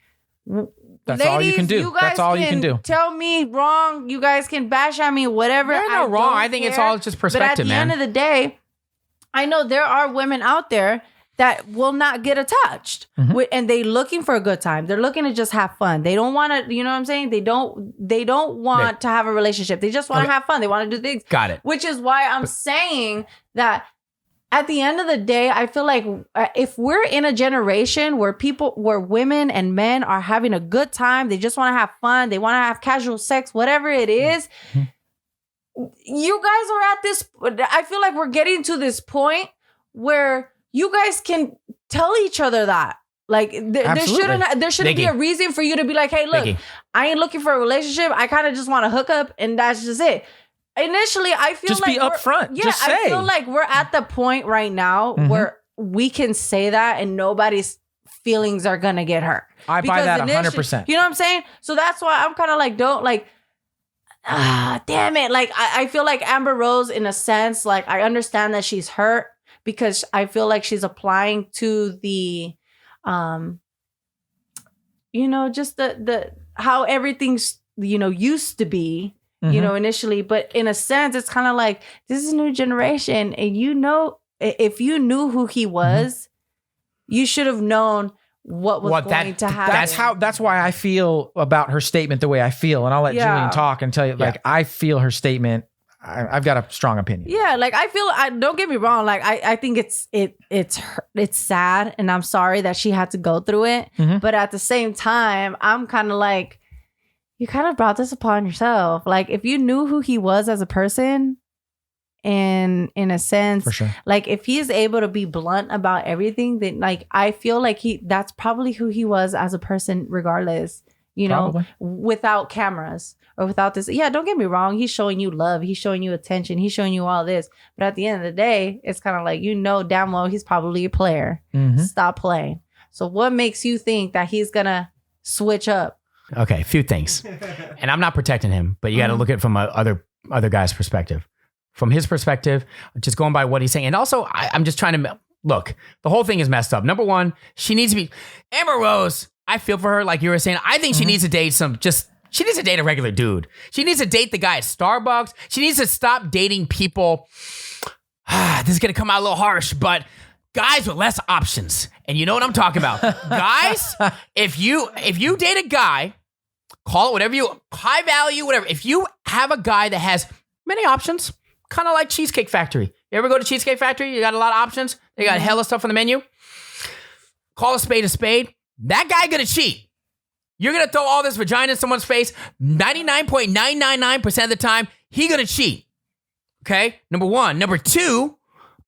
E: That's all you can do.
A: You guys
E: That's all you can do.
A: Tell me wrong. You guys can bash at me, whatever.
C: You're not wrong.
A: don't
C: I think it's
A: care.
C: all just
A: But at
C: perspective,
A: the
C: man.
A: end of the day, I know there are women out there that will not get attached, and they looking for a good time. They're looking to just have fun. They don't want to. You know what I'm saying? They don't want to have a relationship. They just want to have fun. They want to do things.
C: Got it.
A: Which is why I'm saying that at the end of the day, I feel like if we're in a generation where women and men are having a good time, they just want to have fun, they want to have casual sex, whatever it is, you guys are at this, I feel like we're getting to this point where you guys can tell each other that. Like there shouldn't be
C: Vicky.
A: a reason for you to be like, hey, look,
C: Vicky.
A: I ain't looking for a relationship. I kind of just want to hook up and that's just it. Initially, I feel
E: Just
A: like
E: be upfront.
A: Yeah,
E: Just
A: I
E: say.
A: feel like we're at the point right now where we can say that and nobody's feelings are gonna get hurt.
E: I buy
A: Because
E: that
A: initially-
E: 100%.
A: You know what I'm saying? So that's why I'm kind of like, damn it. Like I feel like Amber Rose, in a sense, like I understand that she's hurt because I feel like she's applying to the, just the how everything's used to be. You know, initially, but in a sense, it's kind of like this is a new generation, and if you knew who he was, you should have known what was going to happen.
E: That's why I feel about her statement the way I feel, and I'll let
A: Yeah.
E: Julian talk and tell you. Like I feel her statement. I've got a strong opinion.
A: Yeah, like I feel. Don't get me wrong. Like I think it's sad, and I'm sorry that she had to go through it. But at the same time, I'm kind of like, you kind of brought this upon yourself. Like if you knew who he was as a person, and in a sense,
E: For sure.
A: like if he is able to be blunt about everything, then like I feel like that's probably who he was as a person, regardless.
E: Probably.
A: Without cameras or without this. Yeah, don't get me wrong. He's showing you love. He's showing you attention. He's showing you all this. But at the end of the day, it's kind of like, damn well he's probably a player. Stop playing. So what makes you think that he's going to switch up?
C: Okay, a few things. And I'm not protecting him, but you got to look at it from other guy's perspective. From his perspective, just going by what he's saying. And also, I'm just trying to look, the whole thing is messed up. Number one, she needs to be Amber Rose. I feel for her, like you were saying. I think she needs to date she needs to date a regular dude. She needs to date the guy at Starbucks. She needs to stop dating people. This is going to come out a little harsh, but guys with less options. And you know what I'm talking about. Guys, if you date a guy, call it whatever high value, whatever. If you have a guy that has many options, kind of like Cheesecake Factory. You ever go to Cheesecake Factory? You got a lot of options. They got hella stuff on the menu. Call a spade a spade. That guy going to cheat. You're going to throw all this vagina in someone's face. 99.999% of the time, he going to cheat. Okay? Number one. Number two,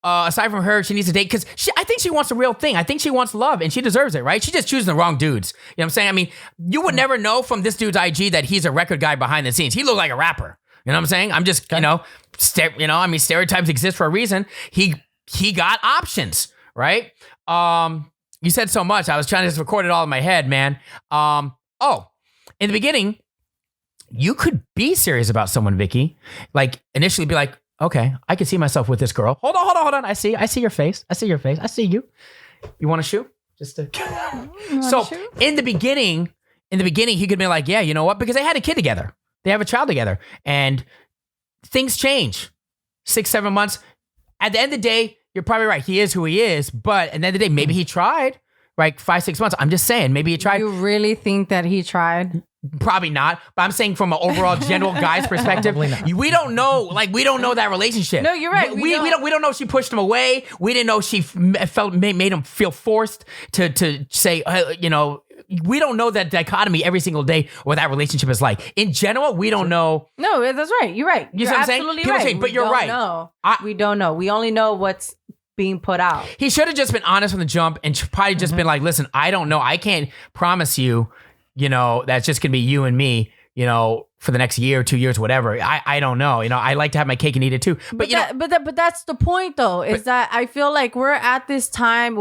C: aside from her, she needs to date because I think she wants the real thing. I think she wants love and she deserves it, right? She's just choosing the wrong dudes. You know what I'm saying? I mean, you would never know from this dude's IG that he's a record guy behind the scenes. He looked like a rapper. You know what I'm saying? I'm just, stereotypes exist for a reason. He got options, right? You said so much. I was trying to just record it all in my head, man. In the beginning, you could be serious about someone, Vicky. Like initially be like, okay, I can see myself with this girl. Hold on. I see your face. I see you. You want a shoe? So in the beginning, he could be like, yeah, you know what? Because they had a kid together. They have a child together. And things change. 6-7 months. At the end of the day, you're probably right. He is who he is. But at the end of the day, maybe he tried. Like 5-6 months. I'm just saying, maybe he tried.
A: You really think that he tried?
C: Probably not. But I'm saying from an overall general guy's perspective, we don't know. Like we don't know that relationship.
A: No, you're right.
C: We don't know if she pushed him away. We didn't know she made him feel forced to say, we don't know that dichotomy every single day what that relationship is like. In general, we don't know.
A: No, that's right. You're right.
C: You see what I'm saying?
A: Absolutely
C: People
A: right.
C: say, but you're right.
A: We don't know. We only know what's being put out.
C: He should have just been honest from the jump and probably just been like, listen, I don't know. I can't promise you, that's just going to be you and me, for the next year, 2 years, whatever. I don't know. I like to have my cake and eat it too. But
A: that's the point though, is that I feel like we're at this time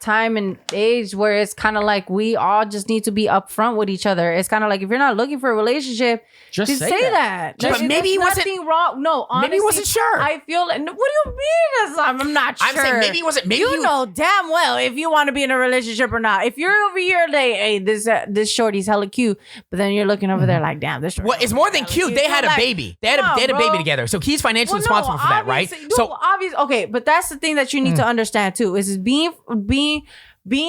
A: time and age where it's kind of like we all just need to be upfront with each other. It's kind of like if you're not looking for a relationship, just say that.
C: But maybe he wasn't
A: wrong. No, honestly,
C: maybe he wasn't sure.
A: I feel like, what do you mean? I'm not sure.
C: I'm saying maybe he wasn't. Maybe
A: you know damn well if you want to be in a relationship or not. If you're over here like, hey, this shorty's hella cute, but then you're looking over there like, damn, this shorty.
C: Well, it's more than cute. They had a baby. They had a baby together. So he's financially responsible for that, right?
A: So obvious. Okay, but that's the thing that you need to understand too. Is being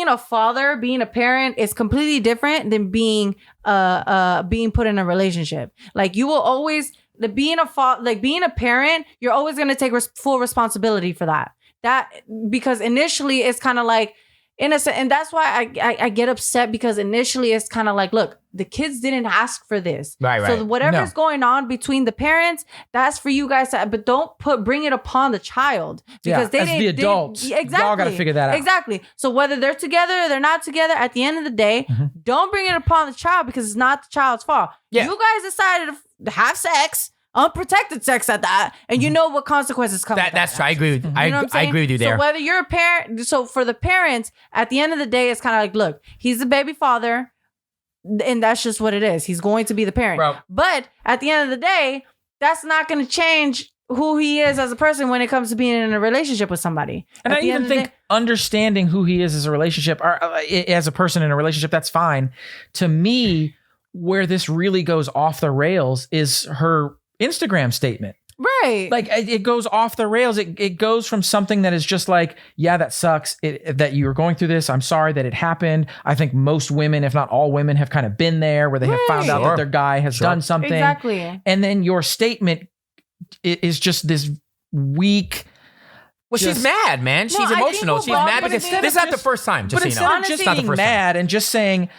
A: a father, being a parent is completely different than being put in a relationship. Like you will always being a parent, you're always going to take full responsibility for that. Because initially it's kind of like innocent, and that's why I get upset because initially it's kind of like, look, the kids didn't ask for this,
C: right?
A: So whatever's going on between the parents, that's for you guys to, but don't bring it upon the child because they didn't.
E: The adults,
A: exactly,
E: y'all got to figure that out.
A: Exactly. So whether they're together or they're not together, at the end of the day, don't bring it upon the child because it's not the child's fault. Yeah. You guys decided to have sex. Unprotected sex at that, and you know what consequences come.
C: That's true. I agree with I agree with you there.
A: So whether you're a parent, so for the parents, at the end of the day, it's kind of like, look, he's the baby father, and that's just what it is. He's going to be the parent.
C: Bro.
A: But at the end of the day, that's not going to change who he is as a person when it comes to being in a relationship with somebody.
E: And I even think understanding who he is as a relationship or as a person in a relationship, that's fine. To me, where this really goes off the rails is her Instagram statement.
A: Right.
E: Like it goes off the rails. It goes from something that is just like, yeah, that sucks that you were going through this. I'm sorry that it happened. I think most women, if not all women, have kind of been there where they have found out that their guy has done something.
A: Exactly.
E: And then your statement is just this weak.
C: Well, she's mad, man. She's emotional. She's mad because this is not the first time. Just
E: but
C: so you know.
E: instead of just being mad and just saying,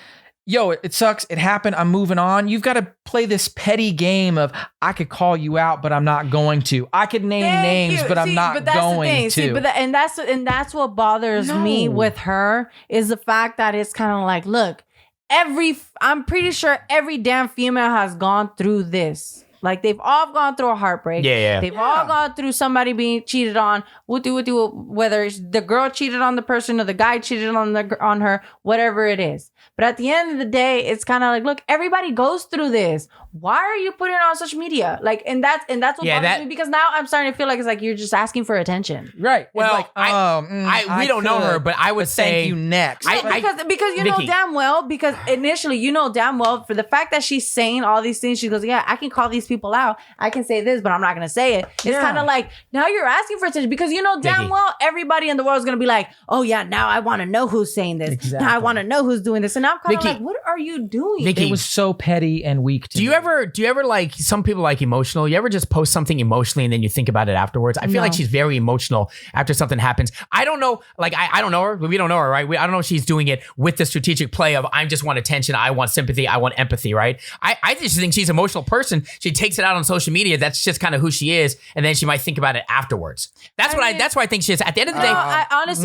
E: yo, it sucks. It happened. I'm moving on. You've got to play this petty game of I could call you out, but I'm not going to. I could name names, but I'm not going to.
A: And that's what bothers me with her is the fact that it's kind of like, look, I'm pretty sure every damn female has gone through this. Like they've all gone through a heartbreak. They've all gone through somebody being cheated on. Whether it's the girl cheated on the person or the guy cheated on her, whatever it is. But at the end of the day, it's kind of like, look, everybody goes through this. Why are you putting it on social media? Like, and that's what bothers me, because now I'm starting to feel like it's like you're just asking for attention.
E: Right.
C: Well,
E: like,
C: we don't know her, but I would say
E: thank you next.
A: Because you know
C: Vicky.
A: damn well, because initially you know damn well for the fact that she's saying all these things, she goes, yeah, I can call these people out. I can say this, but I'm not going to say it. It's kind of like, now you're asking for attention because you know damn
C: Vicky.
A: well everybody in the world is going to be like, oh yeah, now I want to know who's saying this.
E: Exactly.
A: Now I want to know who's doing this. And I'm kind of
C: Vicky.
A: like, what are you doing?
C: Vicky.
E: It was so petty and weak to
C: Do you
E: me.
C: ever like, some people like emotional? You ever just post something emotionally and then you think about it afterwards? I feel like she's very emotional after something happens. I don't know. Like, I don't know her. We don't know her, right? I don't know if she's doing it with the strategic play of I just want attention. I want sympathy. I want empathy, right? I just think she's an emotional person. She takes it out on social media. That's just kind of who she is. And then she might think about it afterwards. That's what I think she is. At the end of the day,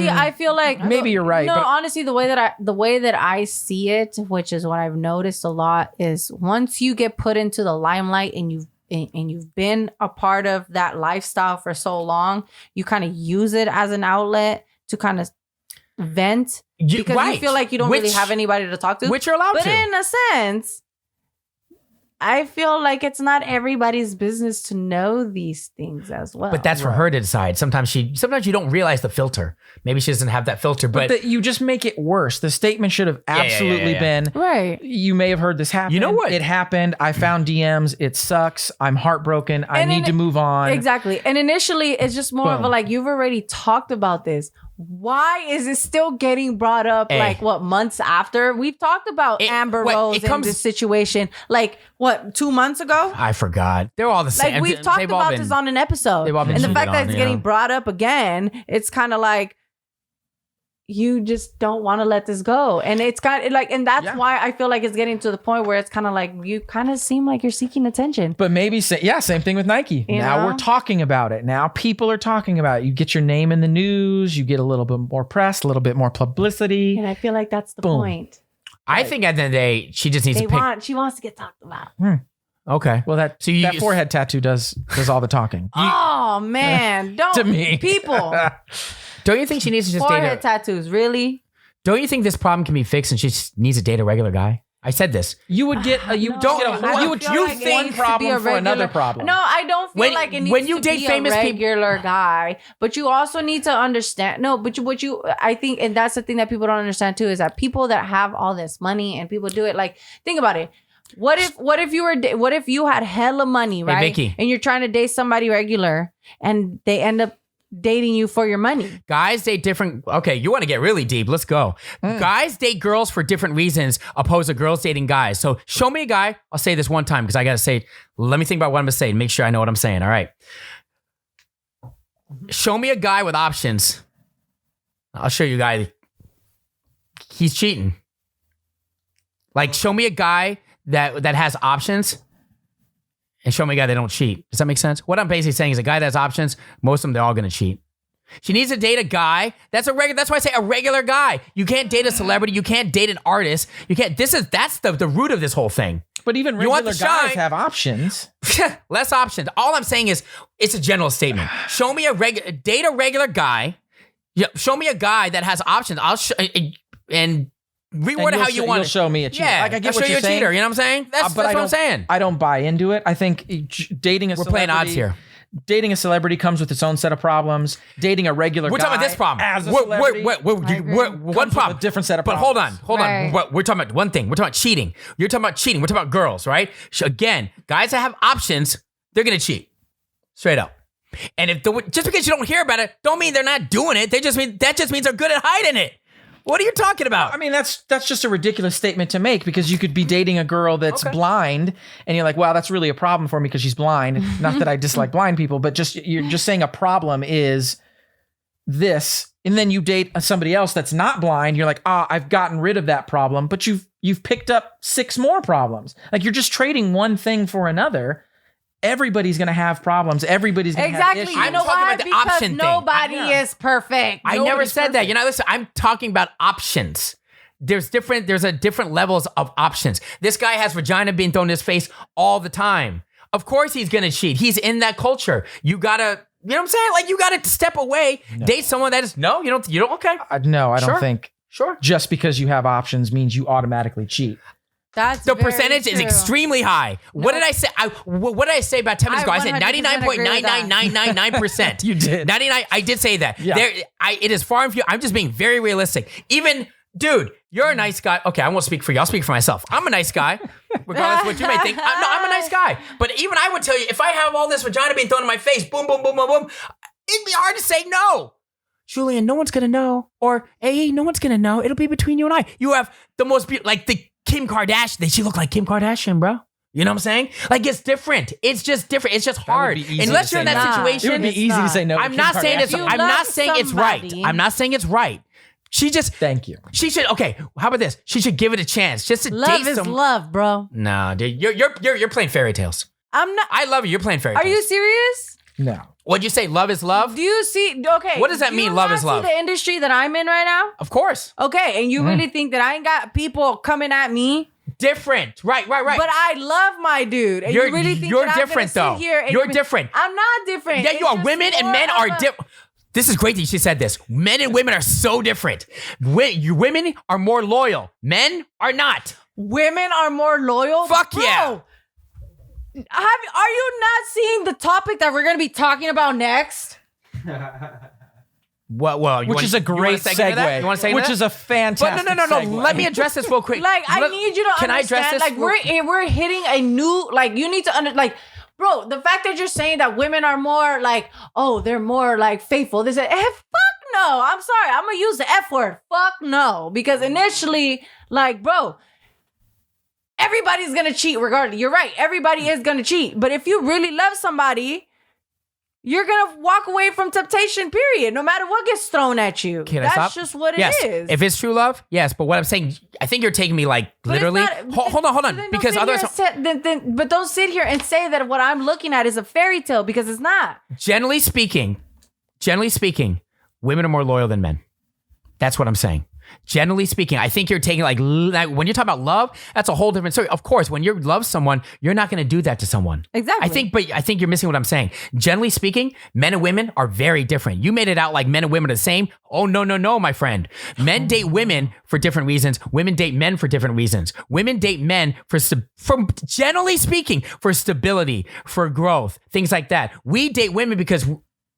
A: I feel like
E: Maybe you're right,
A: No,
E: but-
A: honestly, the way that I see it, which is what I've noticed a lot, is once you get put into the limelight and you've been a part of that lifestyle for so long, you kind of use it as an outlet to kind of vent because you feel like you don't really have anybody to talk to,
C: which you're allowed
A: but
C: to.
A: in a sense, I feel like it's not everybody's business to know these things as well.
C: But that's for her to decide. Sometimes you don't realize the filter. Maybe she doesn't have that filter, but
E: you just make it worse. The statement should have absolutely been,
A: right.
E: You may have heard this happen.
C: You know what?
E: It happened. I found DMs. It sucks. I'm heartbroken. I need to move on.
A: Exactly. And initially, it's just more of a like, you've already talked about this. Why is it still getting brought up like months after? We've talked about Amber Rose and this situation 2 months ago?
C: I forgot. They're all the same.
A: Like we've talked about this on an episode.
C: They've all been
A: and the fact
C: cheated
A: that
C: on,
A: it's
C: yeah.
A: getting brought up again, it's kind of like you just don't want to let this go. And it's kind of like, and that's why I feel like it's getting to the point where it's kind of like you kind of seem like you're seeking attention.
E: But maybe, same thing with Nike.
A: You
E: now
A: know?
E: we're talking about it. Now people are talking about it. You get your name in the news. You get a little bit more press, a little bit more publicity.
A: And I feel like that's the
E: Boom.
A: point.
C: I think at the end of the day, she just needs to pick.
A: She wants to get talked about.
C: Okay.
E: Well, that forehead tattoo does all the talking.
A: Oh man, don't
E: To me.
A: people.
C: Don't you think she needs to just date
A: Forehead
C: a,
A: tattoos, really?
C: Don't you think this problem can be fixed and she just needs to date a regular guy? I said this.
E: You would get
A: I
E: you
A: feel
E: would
A: like it
E: think
A: needs to
E: one
A: be a
E: problem for another
A: regular-
E: problem.
A: No, I don't feel like it needs
C: when you
A: to
C: date
A: be
C: famous
A: a
C: people-
A: regular guy. But you also need to understand. No, but I think, and that's the thing that people don't understand too, is that people that have all this money and people do it. Like, think about it. What if you had hella money, right?
C: Vicky.
A: And you're trying to date somebody regular, and they end up dating you for your money.
C: Guys date different. Okay, you want to get really deep. Let's go. Guys date girls for different reasons opposed to girls dating guys. So show me a guy. I'll say this one time because I got to say, let me think about what I'm going to say and make sure I know what I'm saying. All right. Show me a guy with options. I'll show you a guy. He's cheating. Like, show me a guy that has options and show me a guy that don't cheat. Does that make sense? What I'm basically saying is a guy that has options, most of them, they're all going to cheat. She needs to date a guy that's that's why I say a regular guy. You can't date a celebrity. You can't date an artist. You can't. That's the root of this whole thing.
E: But even
C: You want
E: regular
C: the
E: guys
C: shine?
E: have options.
C: Less options. All I'm saying is it's a general statement. Show me date a regular guy. Yeah, show me a guy that has options. I'll and reword it how you want
E: You'll
C: it.
E: show me a cheater.
C: Yeah,
E: Like, I get
C: I'll
E: what
C: show you
E: you're
C: a
E: saying.
C: cheater. You know what I'm saying? That's what I'm saying.
E: I don't buy into it. I think dating a
C: We're playing
E: celebrity-
C: odds here.
E: Dating a celebrity comes with its own set of problems. Dating a regular
C: We're
E: guy
C: talking about this problem.
E: as a celebrity
C: What
E: comes
C: problem?
E: with a different set of
C: But
E: problems.
C: hold on.
A: Right.
C: We're talking about one thing. We're talking about cheating. You're talking about cheating. We're talking about girls, right? Again, guys that have options, they're gonna cheat, straight up. And just because you don't hear about it, don't mean they're not doing it. That just means they're good at hiding it. What are you talking about?
E: I mean, that's just a ridiculous statement to make because you could be dating a girl that's blind and you're like, wow, that's really a problem for me because she's blind. Not that I dislike blind people, but you're just saying a problem is this. And then you date somebody else that's not blind. You're like, I've gotten rid of that problem, but you've picked up 6 more problems. Like you're just trading one thing for another. Everybody's going to have problems. Everybody's going to have issues.
A: You know
C: I'm talking
A: why?
C: about the
A: Because
C: option thing.
A: nobody is perfect.
C: I never
A: Nobody's
C: said that.
A: perfect.
C: You know, listen, I'm talking about options. There's different levels of options. This guy has vagina being thrown in his face all the time. Of course he's gonna cheat. He's in that culture. You gotta, you know what I'm saying? Like you gotta step away, date someone that is you don't. Okay,
E: No, I
C: Sure.
E: don't think
C: sure.
E: just because you have options means you automatically cheat.
A: That's
C: The
A: very
C: percentage is
A: true.
C: extremely high. What did I say? What did I say about 10 minutes ago? I said
A: 100% agree with that.
C: 99.99999%.
E: You did.
C: 99. I did say that.
E: Yeah.
C: It is far and few. I'm just being very realistic. Even, dude, you're a nice guy. Okay, I won't speak for you. I'll speak for myself. I'm a nice guy, regardless of what you may think. I'm a nice guy. But even I would tell you, if I have all this vagina being thrown in my face, boom, boom, boom, boom, boom, it'd be hard to say no. Julian, no one's gonna know. Or, hey, no one's gonna know. It'll be between you and I. You have the most beautiful, like the Kim Kardashian. She look like Kim Kardashian, bro. You know what I'm saying? Like it's different. It's just different. It's just hard.
E: be easy
C: Unless
E: to
C: you're in
E: say
C: that
E: no.
C: situation.
E: It would be
A: It's
E: easy to
A: not.
E: say no. to
C: I'm
E: Kim
C: not saying it's.
E: Kardashian.
C: I'm not saying it's right.
A: somebody.
C: I'm not saying it's right. She just.
E: Thank you.
C: She should. Okay. How about this? She should give it a chance. Just to
A: Love
C: date
A: is
C: some.
A: love, bro.
C: No, dude. You're playing fairy tales.
A: I'm not.
C: I love you. You're playing fairy
A: Are
C: tales.
A: you serious?
E: No.
C: What'd you say? Love is love.
A: Do you see? Okay.
C: What does that
A: do
C: mean,
A: you
C: love
A: not
C: is love?
A: See the industry that I'm in right now.
C: Of course.
A: Okay, and you really think that I ain't got people coming at me?
C: Different. Right.
A: But I love my dude. And
C: You're-
A: you really think
C: you're
A: that I'm
C: different,
A: gonna
C: though.
A: sit here and
C: You're different.
A: I'm not different.
C: Yeah,
A: It's
C: you are.
A: just
C: Women and
A: more
C: men
A: of
C: are
A: a-
C: different. This is great that she said this. Men and women are so different. Women are more loyal. Men are not.
A: Women are more loyal.
C: Fuck
A: Bro,
C: yeah.
A: Are you not seeing the topic that we're gonna be talking about next?
C: Well,
E: Which is a great segue.
C: You want to say
E: Which
C: that?
E: is a fantastic
C: But no.
E: segue.
C: Let me address this real quick.
A: Like, I need you to
C: Can I address
A: understand.
C: this?
A: Like, we're hitting a new. Like, you need to bro. The fact that you're saying that women are more like, oh, they're more like faithful. They say, fuck no. I'm sorry. I'm gonna use the F word. Fuck no. Because initially, like, bro, everybody's gonna cheat regardless. You're right. Everybody is gonna cheat. But if you really love somebody, you're gonna walk away from temptation, period. No matter what gets thrown at you.
C: Can I
A: That's
C: stop?
A: just what
C: yes.
A: it is.
C: If it's true love, yes. But what I'm saying, I think you're taking me like
A: But it's
C: literally.
A: not-
C: Hold on.
A: so then don't
C: Because
A: sit
C: others,
A: here and but don't sit here and say that what I'm looking at is a fairy tale, because it's not.
C: generally speaking, women are more loyal than men. That's what I'm saying. Generally speaking, I think you're taking like when you're talking about love, that's a whole different story. Of course, when you love someone, you're not going to do that to someone.
A: Exactly.
C: I think you're missing what I'm saying. Generally speaking, men and women are very different. You made it out like men and women are the same. Oh, no, my friend. Men date women for different reasons. Women date men for different reasons. Women date men from generally speaking, for stability, for growth, things like that. We date women because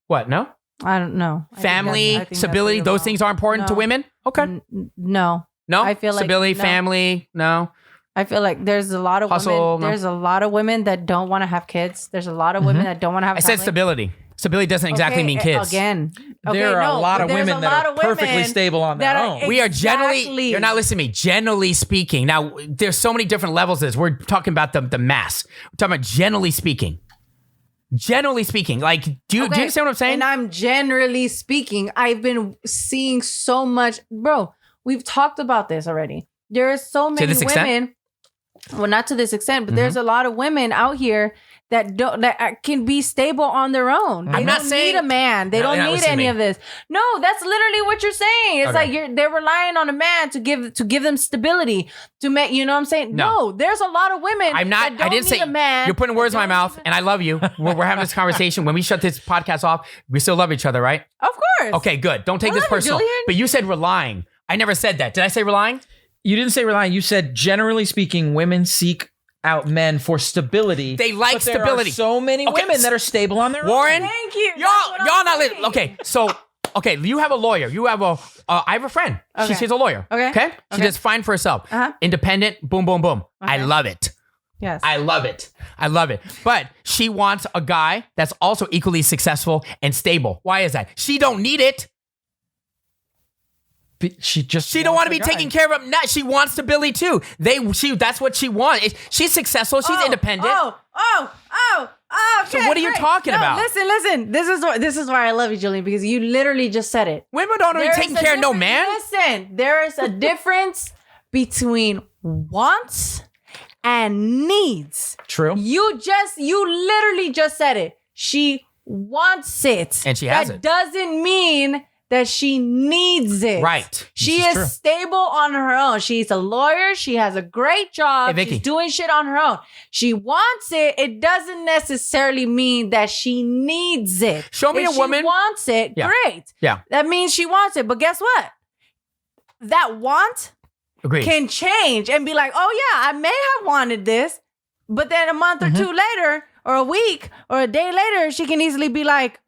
C: what? No?
A: I don't know.
C: Family, stability, those things are important to women? Okay.
A: No.
C: No?
A: I feel like
C: stability,
A: no.
C: family, no.
A: I feel like there's a lot of
C: Hustle,
A: women.
C: no.
A: There's a lot of women that don't want to have kids. There's a lot of women that don't want to have.
C: I said stability. Stability doesn't exactly mean kids.
A: Again,
E: There are a lot of women that are perfectly stable on their own.
C: We are generally,
A: Exactly.
C: you're not listening to me, generally speaking. Now, there's so many different levels of this. We're talking about the mass. We're talking about generally speaking. Generally speaking. Like, do you understand what I'm saying?
A: And I'm generally speaking, I've been seeing so much. Bro, we've talked about this already. There are so many
C: this extent?
A: women. Well, not to this extent, but there's a lot of women out here that can be stable on their own. They
C: I'm not
A: don't
C: saying-
A: need a man. They
C: No, you're
A: don't
C: not
A: need
C: listening to
A: any
C: me.
A: of this. No, that's literally what you're saying. It's
C: Okay.
A: like they're relying on a man to give them stability to make. You know what I'm saying?
C: No.
A: No, there's a lot of women.
C: I'm not,
A: That don't
C: I didn't
A: need
C: say,
A: a man.
C: you're putting words in
A: that
C: my
A: don't
C: mouth,
A: need-
C: and I love you. We're having this conversation. When we shut this podcast off, we still love each other, right?
A: Of course.
C: Okay, good. Don't take
A: I
C: this
A: love you,
C: personal.
A: Julian.
C: But you said relying. I never said that. Did I say relying?
E: You didn't say relying. You said generally speaking, women seek out men for stability.
C: They like
E: but there
C: stability.
E: Are so many
C: Okay,
E: women that are stable on their
C: Warren,
E: own.
A: Thank you.
C: y'all
A: That's what I'm
C: not
A: saying.
C: listening. Okay, so you have a lawyer. You have I have a friend.
A: Okay.
C: She's a lawyer.
A: Okay.
C: Okay. She
A: Okay.
C: does fine for herself.
A: Uh-huh.
C: Independent. Boom, boom, boom. I
A: Okay.
C: love it.
A: Yes.
C: I love it. I love it. But she wants a guy that's also equally successful and stable. Why is that? She don't need it.
E: But she
C: She don't want to be taken care of. No, she wants stability too. That's what she wants. She's successful. She's independent.
A: Okay,
C: So what are you
A: great.
C: talking
A: No,
C: about?
A: Listen. This is why I love you, Julian, because you literally just said it.
C: Women don't want to be
A: There
C: taking
A: is a
C: care of no
A: difference-
C: man.
A: Listen, there is a difference between wants and needs.
E: True.
A: You literally just said it. She wants it.
C: And she has
A: that
C: it.
A: doesn't mean that she needs it.
C: Right.
A: She
E: This is true.
A: is stable on her own. She's a lawyer. She has a great job.
C: Hey, Vicky.
A: She's doing shit on her own. She wants it. It doesn't necessarily mean that she needs it.
C: Show me
A: If
C: a woman.
A: She wants it.
C: Yeah.
A: Great.
C: Yeah.
A: That means she wants it. But guess what? That want
C: Agreed.
A: can change and be like, oh yeah, I may have wanted this, but then a month or two later, or a week, or a day later, she can easily be like,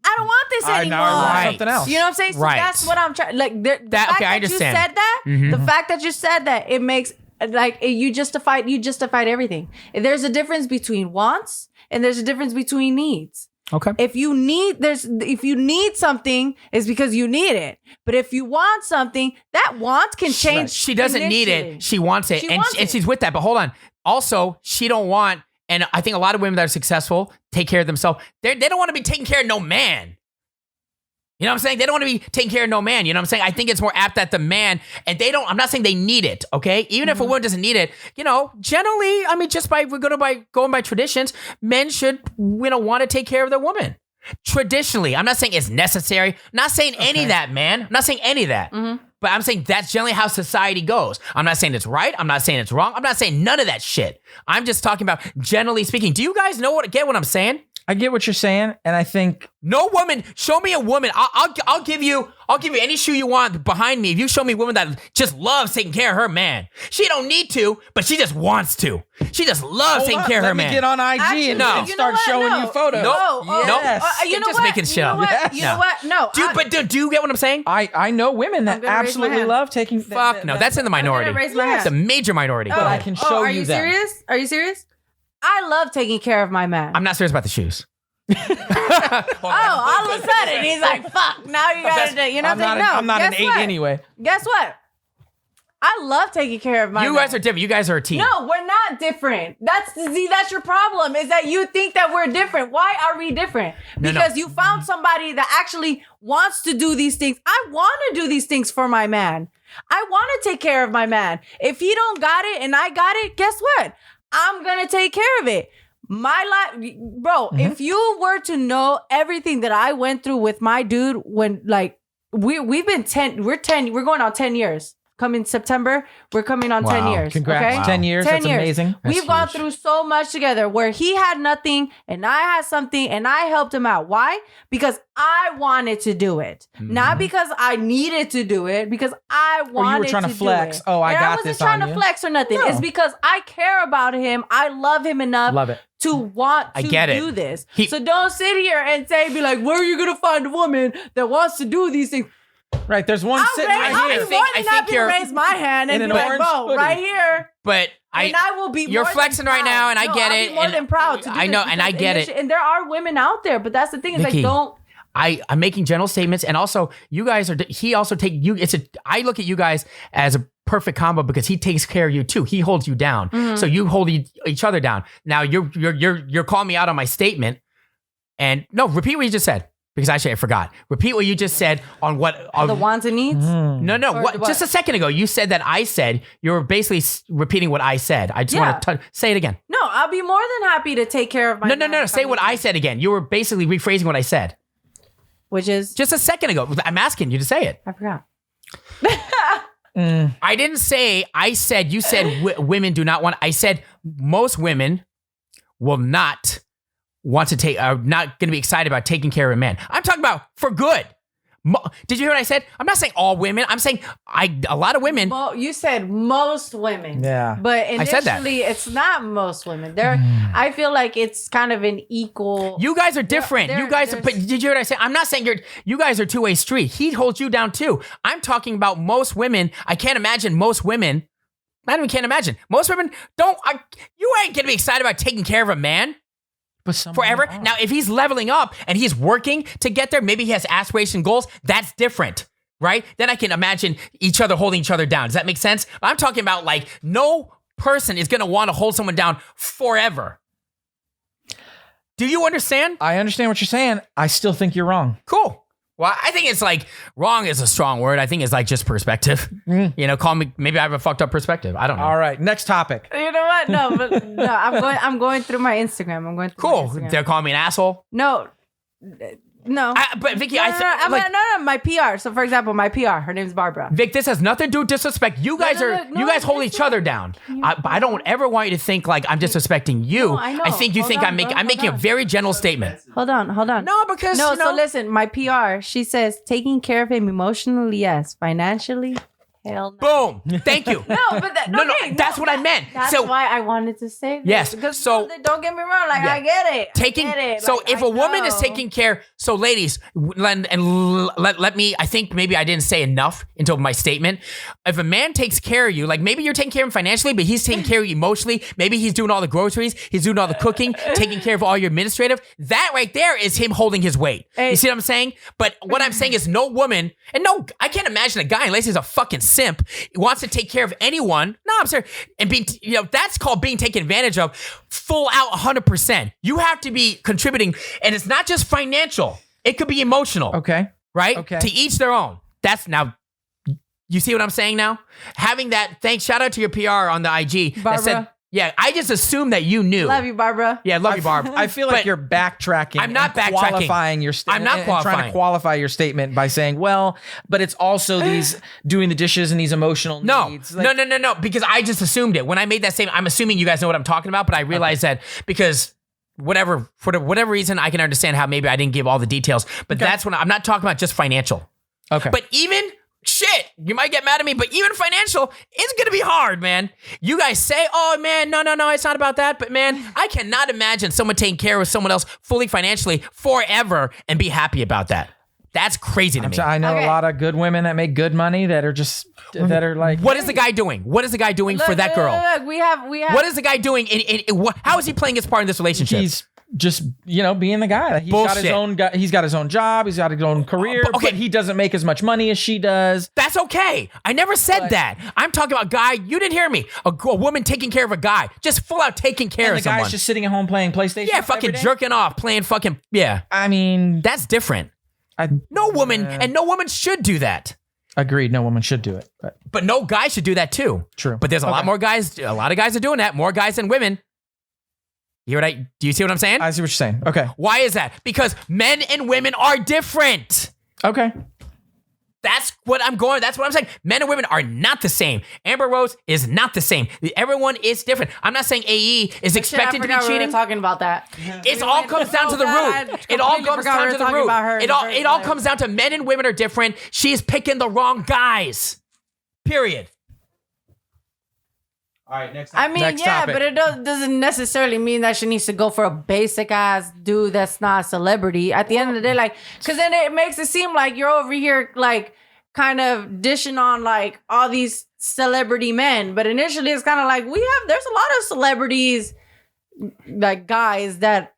A: I don't want this anymore.
E: now I want
C: Right.
E: something else.
A: You know what I'm saying? So
C: Right.
A: that's what I'm trying. Like the
C: That-
A: fact
C: okay, I
A: that
C: understand.
A: you said that, the fact that you said that, it makes like you justified everything. There's a difference between wants and there's a difference between needs.
C: Okay.
A: If you need something, it's because you need it. But if you want something, that want can change.
C: She doesn't need
A: initially.
C: it. She wants it.
A: She
C: and
A: wants
C: and
A: it.
C: she's with that. But hold on. Also, she don't want, and I think a lot of women that are successful take care of themselves. They don't want to be taking care of no man. You know what I'm saying? They don't want to be taking care of no man. You know what I'm saying? I think it's more apt that the man, and they don't, I'm not saying they need it, okay? Even if a woman doesn't need it, generally, I mean, just by, we're going by traditions, men should, want to take care of their woman. Traditionally, I'm not saying it's necessary. I'm not saying any of that, man. I'm not saying any of that. But I'm saying that's generally how society goes. I'm not saying it's right. I'm not saying it's wrong. I'm not saying none of that shit. I'm just talking about generally speaking. Do you guys get what I'm saying?
E: I get what you're saying, and I think
C: No woman. Show me a woman. I'll give you any shoe you want behind me. If you show me a woman that just loves taking care of her man, she don't need to, but she just wants to. She just loves taking care of her
E: let me
C: man.
E: get on IG
A: Actually,
E: and
C: No.
E: then start showing you photos.
C: Nope.
A: Oh,
C: Nope.
A: you
C: You're
A: know
C: just
A: what?
C: making shit up.
A: You know what? No.
C: Do you get what I'm saying?
E: I know women that
A: I'm gonna raise my
E: absolutely
A: hand.
E: love taking.
C: Fuck no. That's in the minority.
A: I'm gonna raise my hand.
C: It's a major minority. Go
E: But I
C: ahead.
E: can show
A: are
E: you
A: you
E: them.
A: serious? Are you serious? I love taking care of my man.
C: I'm not serious about the shoes.
A: all of a sudden he's like, "Fuck!" Now you gotta do. You know
E: I'm
A: what I'm
E: not.
A: saying? No,
E: I'm not an
A: guess
E: 8
A: what?
E: anyway.
A: Guess what? I love taking care of my.
C: You
A: man.
C: guys are different. You guys are a team.
A: No, we're not different. That's your problem. Is that you think that we're different? Why are we different?
C: No.
A: Because you found somebody that actually wants to do these things. I want to do these things for my man. I want to take care of my man. If he don't got it and I got it, guess what? I'm gonna take care of it. My life, bro. If you were to know everything that I went through with my dude, when like we're going on 10 years. Coming September, we're coming on 10 years.
E: Congrats.
A: Okay?
C: Wow.
E: 10 years.
A: 10
E: That's
A: years.
E: amazing.
A: We've gone through so much together where he had nothing and I had something and I helped him out. Why? Because I wanted to do it. Not because I needed to do it, because I wanted
E: trying to
A: do
E: flex.
A: it.
E: Oh, I
A: And
E: got
A: I wasn't
E: this
A: trying
E: on
A: to
E: you.
A: flex or nothing.
E: No.
A: It's because I care about him. I love him enough
E: Love it.
A: to want
C: I
A: to
C: get it.
A: do this.
C: He-
A: So don't sit here and be like, where are you going to find a woman that wants to do these things?
E: Right. There's one sitting
A: I'll
E: right
A: be
E: here.
A: more than
C: I think
A: happy to
C: you're-
A: raise my hand and
E: In
A: be
E: an
A: like,
E: orange
A: bro,
E: hoodie.
A: right here.
C: But
A: And I will be.
C: You're
A: more than
C: flexing right
A: proud.
C: now, and I
A: No,
C: get
A: I'll
C: it,
A: Be more
C: and
A: than proud to do
C: I know,
A: this
C: and I
A: because
C: get
A: initially-
C: it.
A: And there are women out there, but that's the thing. Is
C: Vicky,
A: like, don't.
C: I'm making general statements, and also you guys are. He also take you. I look at you guys as a perfect combo because he takes care of you too. He holds you down, so you hold each other down. Now you're calling me out on my statement, and no, repeat what you just said because actually I forgot. Repeat what you just said on what
A: The wants and needs.
C: No,
A: Or
C: what?
A: what?
C: Just a second ago, you said that I said. You were basically repeating what I said. I just want to say it again.
A: No, I'll be more than happy to take care of my.
C: No.
A: man
C: Say what I said again. You were basically rephrasing what I said
A: Which is
C: just a second ago. I'm asking you to say it.
A: I forgot.
C: I didn't say. I said. You said women do not want. I said most women will not want to take. Are not going to be excited about taking care of a man. I'm talking about for good. Did you hear what I said? I'm not saying all women. I'm saying a lot of women.
A: You said most women.
E: Yeah.
A: But
C: I said that.
A: initially, it's not most women. I feel like it's kind of an equal.
C: You guys are different.
A: There-
C: You guys,
A: there's-
C: but did you hear what I said? I'm not saying you guys are two-way street. He holds you down too. I'm talking about most women. I can't imagine most women. I even can't imagine. Most women don't. You ain't gonna be excited about taking care of a man
E: But some
C: forever.
E: women are.
C: Now, if he's leveling up and he's working to get there, maybe he has aspiration goals. That's different, right? Then I can imagine each other holding each other down. Does that make sense? I'm talking about like no person is gonna want to hold someone down forever. Do you understand?
E: I understand what you're saying. I still think you're wrong.
C: Cool. Well, I think it's like wrong is a strong word. I think it's like just perspective. You know, call me. Maybe I have a fucked up perspective. I don't know.
E: All right. Next topic.
A: You know what? No, but no. I'm going through my Instagram. I'm going through.
C: Cool.
A: My Instagram.
C: They're calling me an asshole.
A: No, No.
C: But Vicky,
A: My PR. So for example, my PR, her name's Barbara.
C: Vic, this has nothing to do with disrespect. You guys you guys hold each other down. I don't ever want you to think like I'm disrespecting you.
A: No, I know.
C: I think you think I'm making a very general statement.
A: Hold on.
C: No, because
A: So listen, my PR, she says taking care of him emotionally, yes. Financially, hell no.
C: Boom. Thank you. That's what I meant.
A: That's why I wanted to say this.
C: Yes.
A: Because
C: So
A: don't get me wrong, like I get it.
C: If a woman is taking care, so ladies, let me, I think maybe I didn't say enough into my statement. If a man takes care of you, like maybe you're taking care of him financially, but he's taking care of you emotionally. Maybe he's doing all the groceries, he's doing all the cooking, taking care of all your administrative. That right there is him holding his weight. You see what I'm saying? But what I'm saying is no woman, and no, I can't imagine a guy, unless he's a fucking simp, wants to take care of anyone. No, I'm sorry. And that's called being taken advantage of full out 100%. You have to be contributing, and it's not just financial. It could be emotional.
E: Okay.
C: Right?
E: Okay.
C: To each their own. That's now, you see what I'm saying now? Having that, shout out to your PR on the IG.
A: Barbara.
C: That said, yeah, I just assumed that you knew.
A: Love you, Barbara.
C: Yeah, love you, Barb.
E: I feel like you're backtracking.
C: I'm not
E: and
C: backtracking.
E: Qualifying your
C: I'm not
E: trying
C: qualifying.
E: to qualify your statement by saying, well, but it's also these doing the dishes and these emotional needs.
C: No. Because I just assumed it. When I made that statement, I'm assuming you guys know what I'm talking about, but I realized that because for whatever reason, I can understand how maybe I didn't give all the details. But that's when I'm not talking about just financial.
E: Okay.
C: But even shit, you might get mad at me, but even financial is gonna be hard, man. You guys say, oh man, no, it's not about that. But man, I cannot imagine someone taking care of someone else fully financially forever and be happy about that. That's crazy to me.
E: I know a lot of good women that make good money that are just that are like.
C: What is the guy doing? What is the guy doing for that girl?
A: Look, we have.
C: What is the guy doing? How is he playing his part in this relationship?
E: He's just being the guy. Like, he's got his own job. He's got his own career.
C: Okay.
E: But he doesn't make as much money as she does.
C: That's okay. I never said that. I'm talking about guy. You didn't hear me. A woman taking care of a guy, just full out taking care
E: And
C: of
E: the
C: someone.
E: guy's just sitting at home playing PlayStation.
C: Yeah, fucking
E: every day?
C: jerking off, playing fucking
E: I mean,
C: That's different. No woman should do that.
E: Agreed. No woman should do it.
C: But no guy should do that too.
E: True.
C: But there's a lot more guys. A lot of guys are doing that. More guys than women. Do you see what I'm saying?
E: I see what you're saying. Okay.
C: Why is that? Because men and women are different.
E: Okay.
C: That's what I'm saying. Men and women are not the same. Amber Rose is not the same. Everyone is different. I'm not saying AE is expected to be cheating.
A: We were talking about that.
C: It all comes down to the root. It all comes down to the root. It all comes down to men and women are different. She's picking the wrong guys. Period.
D: All right, next
E: topic.
A: But it doesn't necessarily mean that she needs to go for a basic ass dude that's not a celebrity. At the end of the day, like, because then it makes it seem like you're over here, like, kind of dishing on, like, all these celebrity men. But initially, it's kind of like, there's a lot of celebrities, like, guys that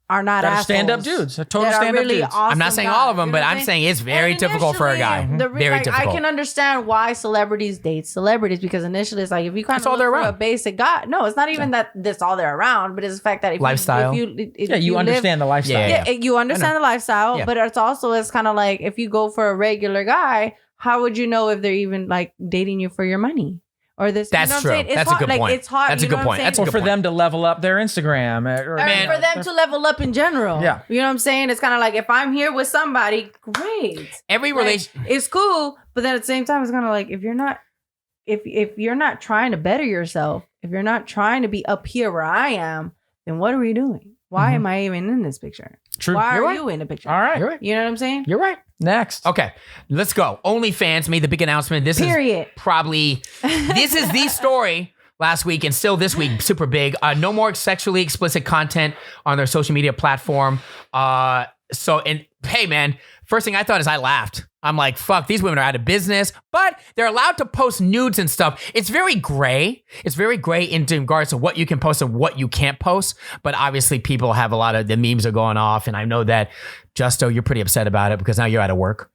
A: are not assholes.
E: Stand-up dudes. Total stand-up dudes.
A: Awesome
C: I'm not saying all of them, but I'm saying it's very difficult for a guy. Very difficult.
A: I can understand why celebrities date celebrities, because initially it's like, if you kind of
C: all
A: look
C: they're
A: for
C: around.
A: a basic guy. No, it's not even that that's all they're around, but it's the fact that if
C: lifestyle.
E: You understand the lifestyle.
C: Yeah.
A: you understand the lifestyle,
C: Yeah.
A: but it's kind of like, if you go for a regular guy, how would you know if they're even like dating you for your money? Or this,
C: That's
A: you know
C: true.
A: What I'm saying? It's
C: That's a
A: hard,
C: good
A: like,
C: point.
A: It's hard.
C: That's a
A: you
C: good
A: know what
C: point.
A: I'm
C: That's a
A: saying?
C: good
E: For
C: point.
E: them to level up their Instagram.
A: Or for them to level up in general.
E: Yeah.
A: You know what I'm saying? It's kind of like, if I'm here with somebody, great.
C: Every
A: Like,
C: relation.
A: it's cool, but then at the same time, it's kind of like, if you're not trying to better yourself, if you're not trying to be up here where I am, then what are we doing? Why am I even in this picture?
E: True.
A: Why
E: You're
A: are
E: right.
A: you in the picture?
E: All right.
C: You're right.
A: You know what I'm saying?
E: You're right. Next.
C: Okay, let's go. OnlyFans made the big announcement. This
A: Period.
C: is probably this is the story last week and still this week, super big. No more sexually explicit content on their social media platform. Hey man, first thing I thought is I laughed. I'm like, fuck, these women are out of business, but they're allowed to post nudes and stuff. It's very gray. It's very gray in regards to what you can post and what you can't post. But obviously people have a lot of, the memes are going off. And I know that, Justo, you're pretty upset about it because now you're out of work.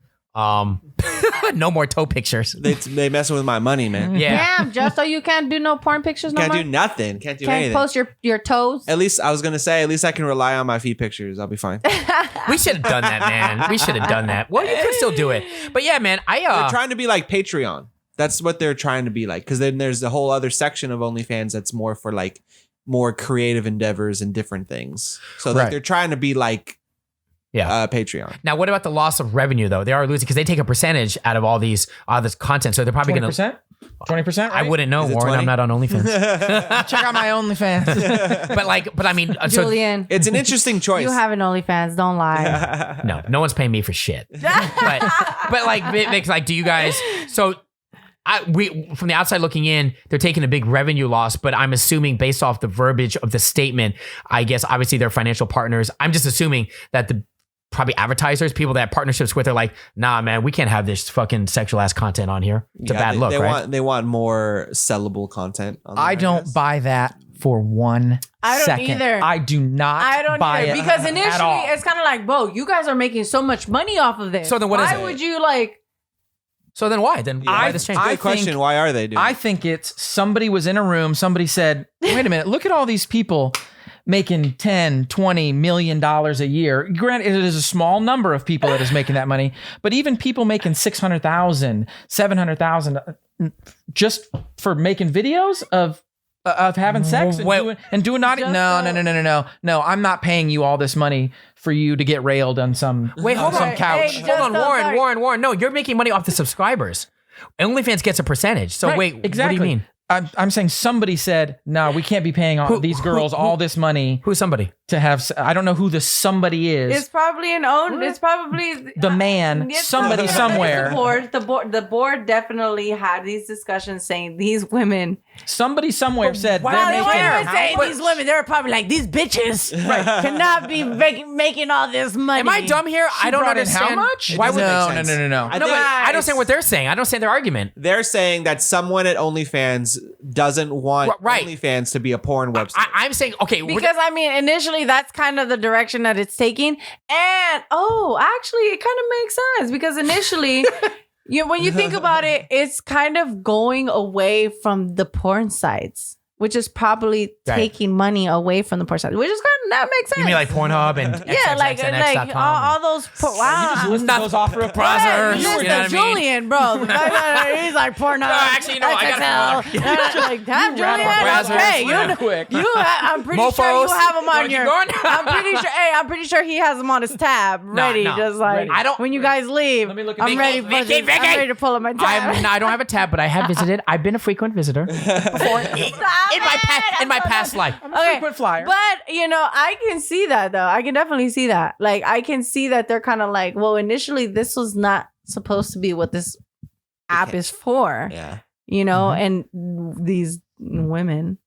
C: No more toe pictures.
D: They messing with my money, man.
C: Yeah.
A: Damn, just so you can't do no porn pictures no
D: Can't
A: more?
D: do nothing. Can't do
A: Can't
D: anything.
A: post your toes?
D: At least I was gonna say, at least I can rely on my feet pictures. I'll be fine.
C: We should have done that, man. We should have done that. Well, you could still do it. But yeah, man,
D: They're trying to be like Patreon. That's what they're trying to be like. Because then there's a whole other section of OnlyFans that's more for like more creative endeavors and different things. So like
E: Right.
D: they're trying to be like Patreon.
C: Now, what about the loss of revenue though? They are losing because they take a percentage out of all this content, so they're probably going to
E: 20%. Right?
C: I wouldn't know, Warren.
D: 20?
C: I'm not on OnlyFans.
E: Check out my OnlyFans.
C: but I mean,
A: Julian,
D: It's an interesting choice.
A: you have an OnlyFans. Don't lie.
C: no one's paying me for shit. but like, Vic's like, do you guys? So. We from the outside looking in, they're taking a big revenue loss, but I'm assuming based off the verbiage of the statement, I guess obviously they're financial partners. I'm just assuming that the probably advertisers, people that have partnerships with, are like, nah, man, we can't have this fucking sexual ass content on here. It's a bad look, right?
D: They want more sellable content. On
E: I don't buy that for 1
A: I don't
E: second.
A: either.
E: I do not.
A: I don't
E: buy
A: either
E: it
A: because
E: at
A: initially
E: all.
A: it's kind of like, bro, you guys are making so much money off of this.
C: So then what is
A: Why
C: it?
A: would you like?
C: So then why? Then why this change?
D: Good question. Why are they doing?
E: I think it's somebody was in a room. Somebody said, "Wait a minute, look at all these people making 10, 20 million dollars a year." Granted, it is a small number of people that is making that money, but even people making 600,000, 700,000 just for making videos of having sex and doing naughty. No. I'm not paying you all this money for you to get railed on some couch.
A: Hey,
C: Hold on, Warren. No, you're making money off the subscribers. OnlyFans gets a percentage. So
E: Right,
C: wait,
E: exactly.
C: what do you mean?
E: I'm saying somebody said, no, we can't be paying all these girls all this money
C: Who's somebody?
E: to have. I don't know who the somebody is.
A: It's probably It's probably
E: The man,
A: it's
E: somebody
A: probably-
E: somewhere.
A: The board definitely had these discussions saying these women.
E: Somebody somewhere said
C: why
E: they're
C: are they
E: making.
C: there?
A: saying these women. They're probably like these bitches cannot be making all this money.
C: Am I dumb here? I don't
E: brought in
C: understand.
E: how much?
C: Why would
E: no.
D: I
C: No,
D: think-
C: but I don't understand what they're saying. I don't understand their argument.
D: They're saying that someone at OnlyFans doesn't want
C: Right.
D: OnlyFans to be a porn website.
C: I'm saying, okay,
A: Because I mean, initially that's kind of the direction that it's taking, and actually, it kind of makes sense because initially, when you think about it, it's kind of going away from the porn sites, which is probably taking money away from the porn sites, which is kind of that makes sense.
C: you mean like Pornhub and
A: yeah, like all those. Wow,
E: You just listen to those offer a
C: Browsers,
A: Listen,
C: you know what I mean?
A: Julian, bro. The fact that he's like Pornhub.
C: No, actually, you know what? I got
A: XXL. Like that, Julian.
C: Browsers,
A: Okay,
C: yeah.
E: quick.
A: I'm pretty sure you
C: Mofos.
A: have him on
C: Keep
A: your.
C: going.
A: I'm pretty sure he has them on his tab, ready,
C: no.
A: just like
C: I don't-
A: when you guys leave.
E: Let me look at
A: I'm ready.
C: Vicky.
A: I'm ready to pull up my tab.
C: I don't have a tab, but I have visited. I've been a frequent visitor before in my past life.
E: Frequent flyer.
A: But I can see that though. I can definitely see that. Like I can see that they're kind of like, well, initially this was not supposed to be what this app is for.
D: yeah.
A: And these women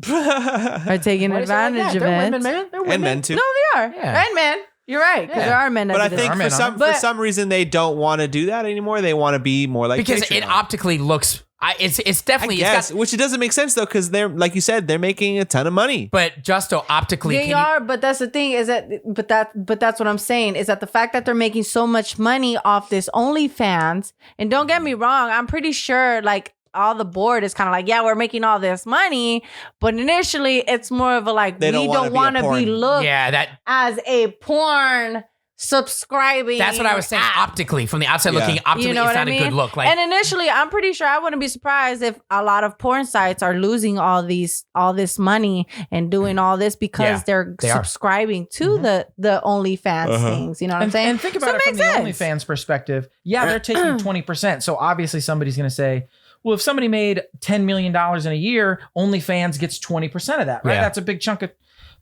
A: are taking advantage of
C: They're
A: it.
C: women, man. They're women.
D: And men too.
A: No, they are.
C: Yeah.
A: And men. You're right. Because
C: Yeah.
A: there are men that
D: But I
A: do this.
D: think for
A: But-
D: some reason they don't want to do that anymore. They want to be more like
C: because
D: Patreon.
C: it optically looks. It's definitely.
D: Yes,
C: It's got,
D: which it doesn't make sense though, because they're like you said, they're making a ton of money.
C: but Justo optically.
A: They are, but that's the thing is that, but that's what I'm saying is that the fact that they're making so much money off this OnlyFans, and don't get me wrong, I'm pretty sure like all the board is kind of like, yeah, we're making all this money, but initially it's more of a like,
D: They
A: we
D: don't
A: don't
D: wanna
A: want
D: be a
A: to be
D: porn-
A: looked
C: that.
A: as a porn subscribing.
C: That's what I was saying.
A: app.
C: Optically, from the outside
D: Yeah.
C: looking, optically,
A: You know
C: it's
A: what I
C: not
A: mean?
C: a good look. Like,
A: and initially, I'm pretty sure I wouldn't be surprised if a lot of porn sites are losing all this money and doing all this because
C: They are.
A: subscribing to the OnlyFans things. You know what I'm saying?
E: And think about it from the OnlyFans perspective. Yeah, they're taking 20%. So obviously somebody's going to say, well, if somebody made $10 million in a year, OnlyFans gets 20% of that, right?
C: Yeah.
E: That's a big chunk of.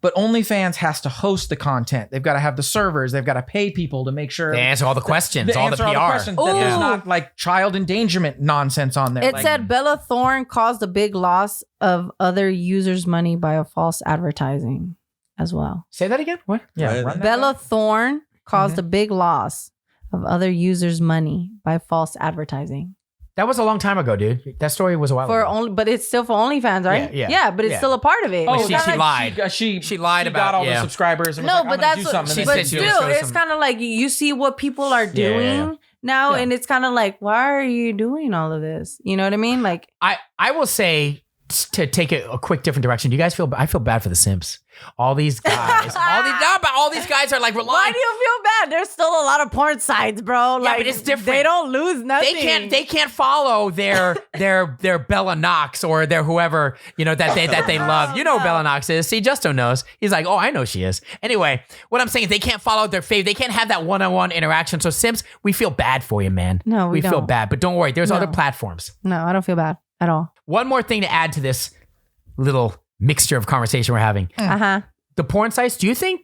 E: But OnlyFans has to host the content. They've got to have the servers. They've got to pay people to make sure
C: they answer all the questions,
E: they
C: all the
E: answer
C: PR.
E: all the questions. That there's
A: Ooh.
E: not like child endangerment nonsense on there.
A: It
E: Like,
A: said Bella Thorne caused a big loss of other users' money by a false advertising as well.
C: Say that again. What?
E: yeah,
D: Right.
E: run that
A: Bella
E: back.
A: Thorne caused a big loss of other users' money by false advertising.
C: That was a long time ago, dude. That story was a while ago.
A: But it's still for OnlyFans, right?
C: Yeah.
A: but it's
C: Yeah.
A: still a part of it.
E: Oh,
A: It's
C: she
A: kinda
C: lied.
E: She
C: lied about-
E: got all
C: yeah.
E: the subscribers. And was
A: No,
E: like,
A: but
E: I'm gonna
A: that's
E: do
A: what,
E: something.
C: She
E: And
A: but
E: then
C: said she
A: still,
C: was doing
A: it's
C: some-
A: kind of like you see what people are doing
C: Yeah.
A: now,
E: Yeah.
A: and it's kind of like, why are you doing all of this? You know what I mean? Like,
C: I will say to take a quick different direction. Do you guys feel? I feel bad for the simps. All these guys, all these guys are like relying.
A: Why do you feel bad? There's still a lot of porn sites, bro.
C: Yeah, but it's different.
A: They don't lose nothing.
C: They can't follow their Bella Knox or their whoever that they love. You know who Bella Knox is. See, Justo knows. He's like, oh, I know she is. Anyway, what I'm saying is they can't follow their fave. They can't have that one-on-one interaction. So simps, we feel bad for you, man.
A: No, we
C: feel
A: don't.
C: bad, but don't worry. There's other platforms.
A: No, I don't feel bad at all.
C: One more thing to add to this little mixture of conversation we're having. The porn sites, do you think,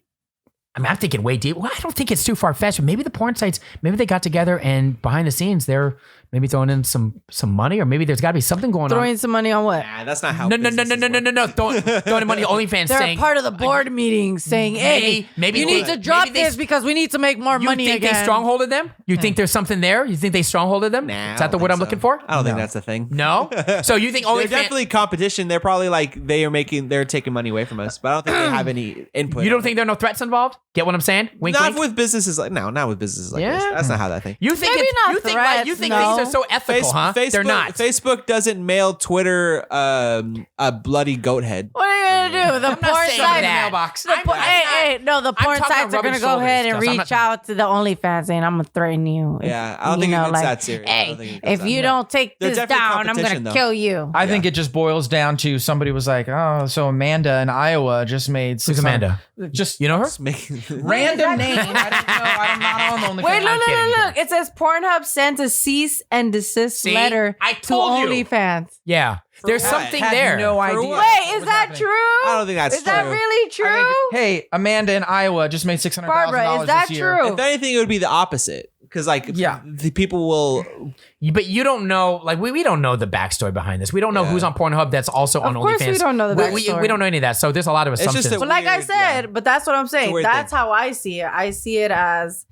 C: I'm thinking way deep. Well, I don't think it's too far-fetched. Maybe the porn sites, maybe they got together and behind the scenes, they're maybe throwing in some money, or maybe there's got to be something going on.
A: Throwing some money on what?
D: Nah, that's not how.
C: No. Throwing money on OnlyFans
A: They're
C: saying.
A: part of the board meeting saying, hey,
C: maybe
A: you need to drop this because we need to make more money
C: You think
A: again.
C: they strongholded them? You think there's something there? You think they strongholded them?
D: Nah,
C: Is that the word I'm looking for?
D: I don't think that's the thing.
C: No? So you think
D: They're
C: OnlyFans...
D: definitely competition. They're probably like they're taking money away from us, but I don't think they have any input.
C: You don't think there are no threats involved? Get what I'm saying? Wink,
D: not
C: wink.
D: with businesses like not with businesses like this.
C: Yeah.
D: That's not how that thing.
C: You think
A: Maybe not
C: you think
A: threats, no.
C: things are so ethical, huh?
D: Facebook,
C: They're not.
D: Facebook doesn't mail Twitter a bloody goat head.
A: What are you going to do? The porn
C: not saying
A: sites...
C: that. Mailbox.
A: The porn
C: talking
A: sites
C: about
A: are going
C: rubbing
A: to go ahead and
C: shoulders and
A: reach
C: stuff.
A: out to the OnlyFans saying, I'm going to threaten you.
D: Yeah, I don't think it's that serious. I don't think it goes
A: If
D: that
A: you
D: far.
A: don't take
D: There's
A: this
D: definitely
A: down, I'm going
D: competition,
A: to
D: though.
A: kill you.
E: I think it just boils down to somebody was like, oh, so Amanda in Iowa just made
C: Who's Amanda?
E: Just
C: You know her?
D: Just making-
E: random name. I don't know. I'm not on OnlyFans.
A: Wait,
C: I'm kidding.
A: look. It says Pornhub sent a cease and desist
C: See?
A: letter
C: I
A: to
C: told you.
A: OnlyFans.
C: Yeah. There's
D: what?
C: something
E: Had
C: there.
E: no idea.
D: what?
A: Wait, is
E: was
A: that
E: happening.
A: true?
D: I don't think that's
A: Is that
D: true.
A: really true?
E: Hey, Amanda in Iowa just made $600,000
A: Barbara, is that
E: this year.
A: true?
D: If anything, it would be the opposite. Because the people will.
C: But you don't know, like we don't know the backstory behind this. We don't know who's on Pornhub that's also on
A: Of course
C: OnlyFans.
A: we don't know the backstory.
C: We don't know any of that. So there's a lot of
D: just
C: assumptions.
D: a-
A: But like I
D: Weird,
A: said,
D: yeah.
A: but that's what I'm saying.
D: weird
A: That's
D: thing.
A: how I see it. I see it as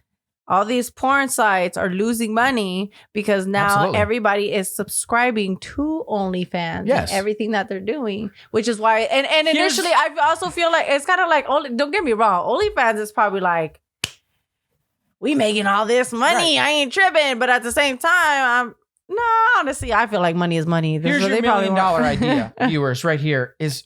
A: all these porn sites are losing money because now
C: Absolutely.
A: everybody is subscribing to OnlyFans
C: Yes.
A: and everything that they're doing, which is why. And initially, I also feel like it's kind of like don't get me wrong, OnlyFans is probably like, we making all this money. I ain't tripping, but at the same time, honestly, I feel like money is money.
E: Here's
A: So
E: your $1
A: probably
E: million
A: want-
E: idea, viewers, right here is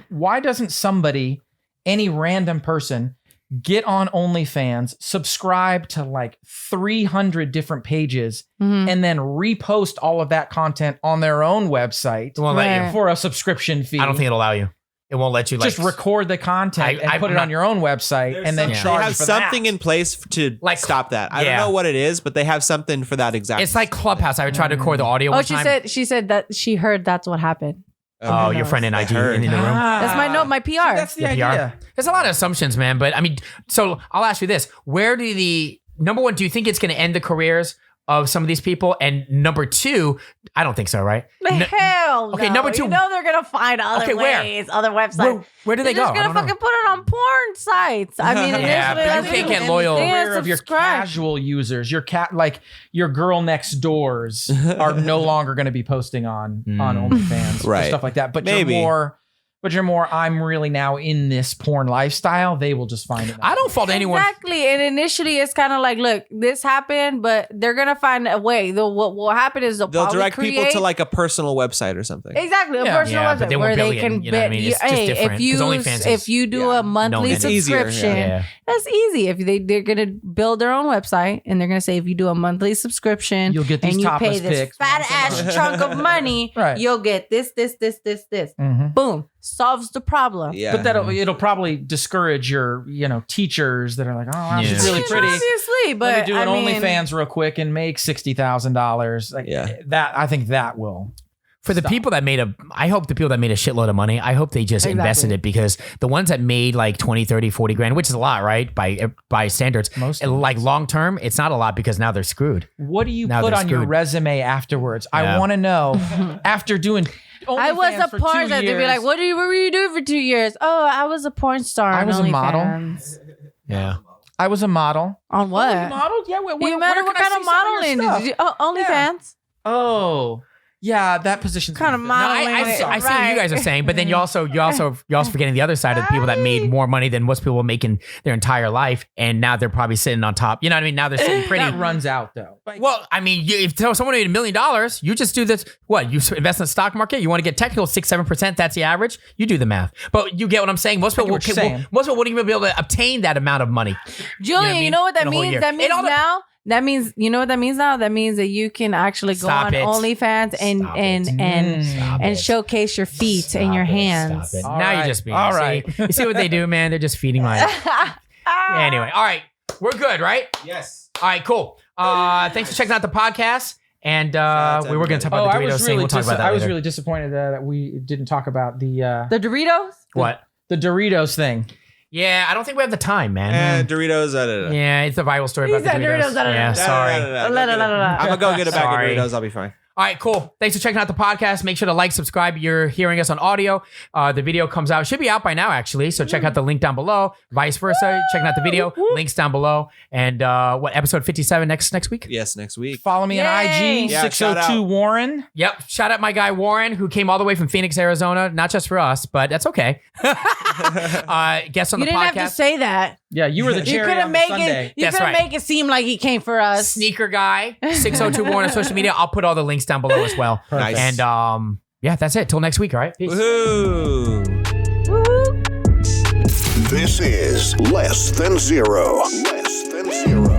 E: why doesn't somebody, any random person, get on OnlyFans, subscribe to like 300 different pages,
A: Mhm.
E: and then repost all of that content on their own website
C: It won't let you.
A: Right.
E: for a subscription fee?
C: I don't think it'll allow you. It won't let you like
E: Just record the content and
C: I'm
E: put it
C: not-
E: on your own website and then
C: some-
E: charge
D: They have
E: for
D: something
E: that.
D: in place to
C: Like-
D: stop that. I
C: Yeah.
D: don't know what it is, but they have something for that exact.
C: It's like Clubhouse. I would try to record the audio.
A: Oh,
C: one
A: she
C: time.
A: said that she heard that's what happened.
C: Oh, your friend in
D: I
C: IG
D: heard.
C: in the room.
A: That's my note, my PR.
E: That's the
C: The PR.
E: idea.
C: There's a lot of assumptions, man. But I mean, so I'll ask you this: where do number one, do you think it's going to end the careers of some of these people? And number two, I don't think so, right?
A: Hell no.
C: Okay, number two-
A: You know they're gonna find other
C: Okay, where?
A: ways, other websites.
C: Where do they
A: They're
C: go?
A: just
C: I
A: gonna
C: don't know.
A: fucking put it on porn sites. I mean,
C: Yeah, but you
A: initially,
C: can't get loyal.
A: They
E: Aware of your
A: subscribe.
E: casual users, your like your girl next doors are no longer going to be posting on OnlyFans or
D: Right.
E: stuff like that. But
D: Maybe.
E: you're more. I'm really now in this porn lifestyle. They will just find it.
C: I don't fault anyone.
A: Exactly. And initially, it's kind of like, look, this happened, but they're gonna find a way. What will happen is
D: They'll
A: probably
D: direct people
A: create-
D: to like a personal website or something.
A: Exactly, a
E: Yeah.
A: personal
C: Yeah, but
A: website
C: they
A: where
C: won't
A: they
C: bill
A: can
C: you, you know what I mean? It's just different, 'cause OnlyFans is-
A: if you do
D: yeah,
A: a monthly
C: it's
D: easier,
A: subscription,
C: yeah.
A: that's easy. If they're gonna build their own website and they're gonna say if you do a monthly subscription,
E: You'll get these
A: and you
E: topless
A: pay this
E: pics
A: fat
E: once a
A: ass
E: month.
A: chunk of money,
E: Right.
A: you'll get this.
E: Mhm.
A: Boom, solves the problem.
D: Yeah.
E: But it'll probably discourage your teachers that are like, oh, wow, she's
C: Yeah.
E: really pretty.
A: Obviously, but
E: Let me do an
A: I mean,
E: OnlyFans real quick and make $60,000. Like,
D: Yeah.
E: that I think that will.
C: For the people that I hope the people that made a shitload of money, I hope they just invested it, because the ones that made like 20, 30, 40 grand, which is a lot, right? By standards,
E: Most of them.
C: like long term, it's not a lot because now they're screwed.
E: What do you
C: Now
E: put
C: they're
E: on your
C: screwed.
E: resume afterwards? I
C: Yeah.
E: want to know after doing
A: I was
E: OnlyFans
A: a
E: for
A: porn
E: 2
A: star. They'd be
E: years.
A: like, what were you doing for 2 years? Oh, I was a porn star.
E: I
A: on
E: was a model.
A: OnlyFans.
C: Yeah.
E: I was a model.
A: On what?
E: You modeled? Yeah.
A: You matter what kind of modeling? Did you, OnlyFans.
E: Oh, Yeah, that position's
A: Kind of
C: No, I see what you guys are saying, but then you're also forgetting the other side of the people that made more money than most people make in their entire life, and now they're probably sitting on top. You know what I mean? Now they're sitting pretty.
E: That runs out though.
C: Well, I mean, if someone made $1 million, you just do this. What, you invest in the stock market? You want to get technical, 6-7%. That's the average. You do the math, but you get what I'm saying. Most people wouldn't even be able to obtain that amount of money.
A: Julian, you know what that means? That means now. That means, you know what that means now? That means that you can actually go on OnlyFans and showcase your feet and your hands.
C: Now you're just being all right. You see what they do, man? They're just feeding my. Anyway, all right, we're good, right?
D: Yes.
C: All right, cool. Thanks for checking out the podcast. And we were going to talk about the Doritos thing. We'll talk about that later.
E: I was really disappointed that we didn't talk about the
A: Doritos.
C: What?
E: The Doritos thing.
C: Yeah, I don't think we have the time, man.
D: Doritos.
C: Yeah, it's a viral story about the Doritos. Yeah, sorry.
D: I'm gonna go get a bag of Doritos. I'll be fine.
C: All right, cool. Thanks for checking out the podcast. Make sure to like, subscribe. You're hearing us on audio. The video comes out. Should be out by now, actually. So check out the link down below. Vice versa. Checking out the video. Links down below. And episode 57 next week?
D: Yes, next week.
E: Follow me on IG, 602 Warren.
C: Yep. Shout out my guy Warren, who came all the way from Phoenix, Arizona. Not just for us, but that's okay. Guest on the podcast.
A: You didn't have to say that.
E: Yeah, you were the cherry on the sundae.
A: You couldn't make it seem like he came for us.
C: Sneaker guy, 602 Warren on social media. I'll put all the links down below as well.
D: Nice.
C: And yeah, that's it. Till next week, all right? Peace.
D: Woohoo.
B: This is Less Than Zero. Less Than Zero.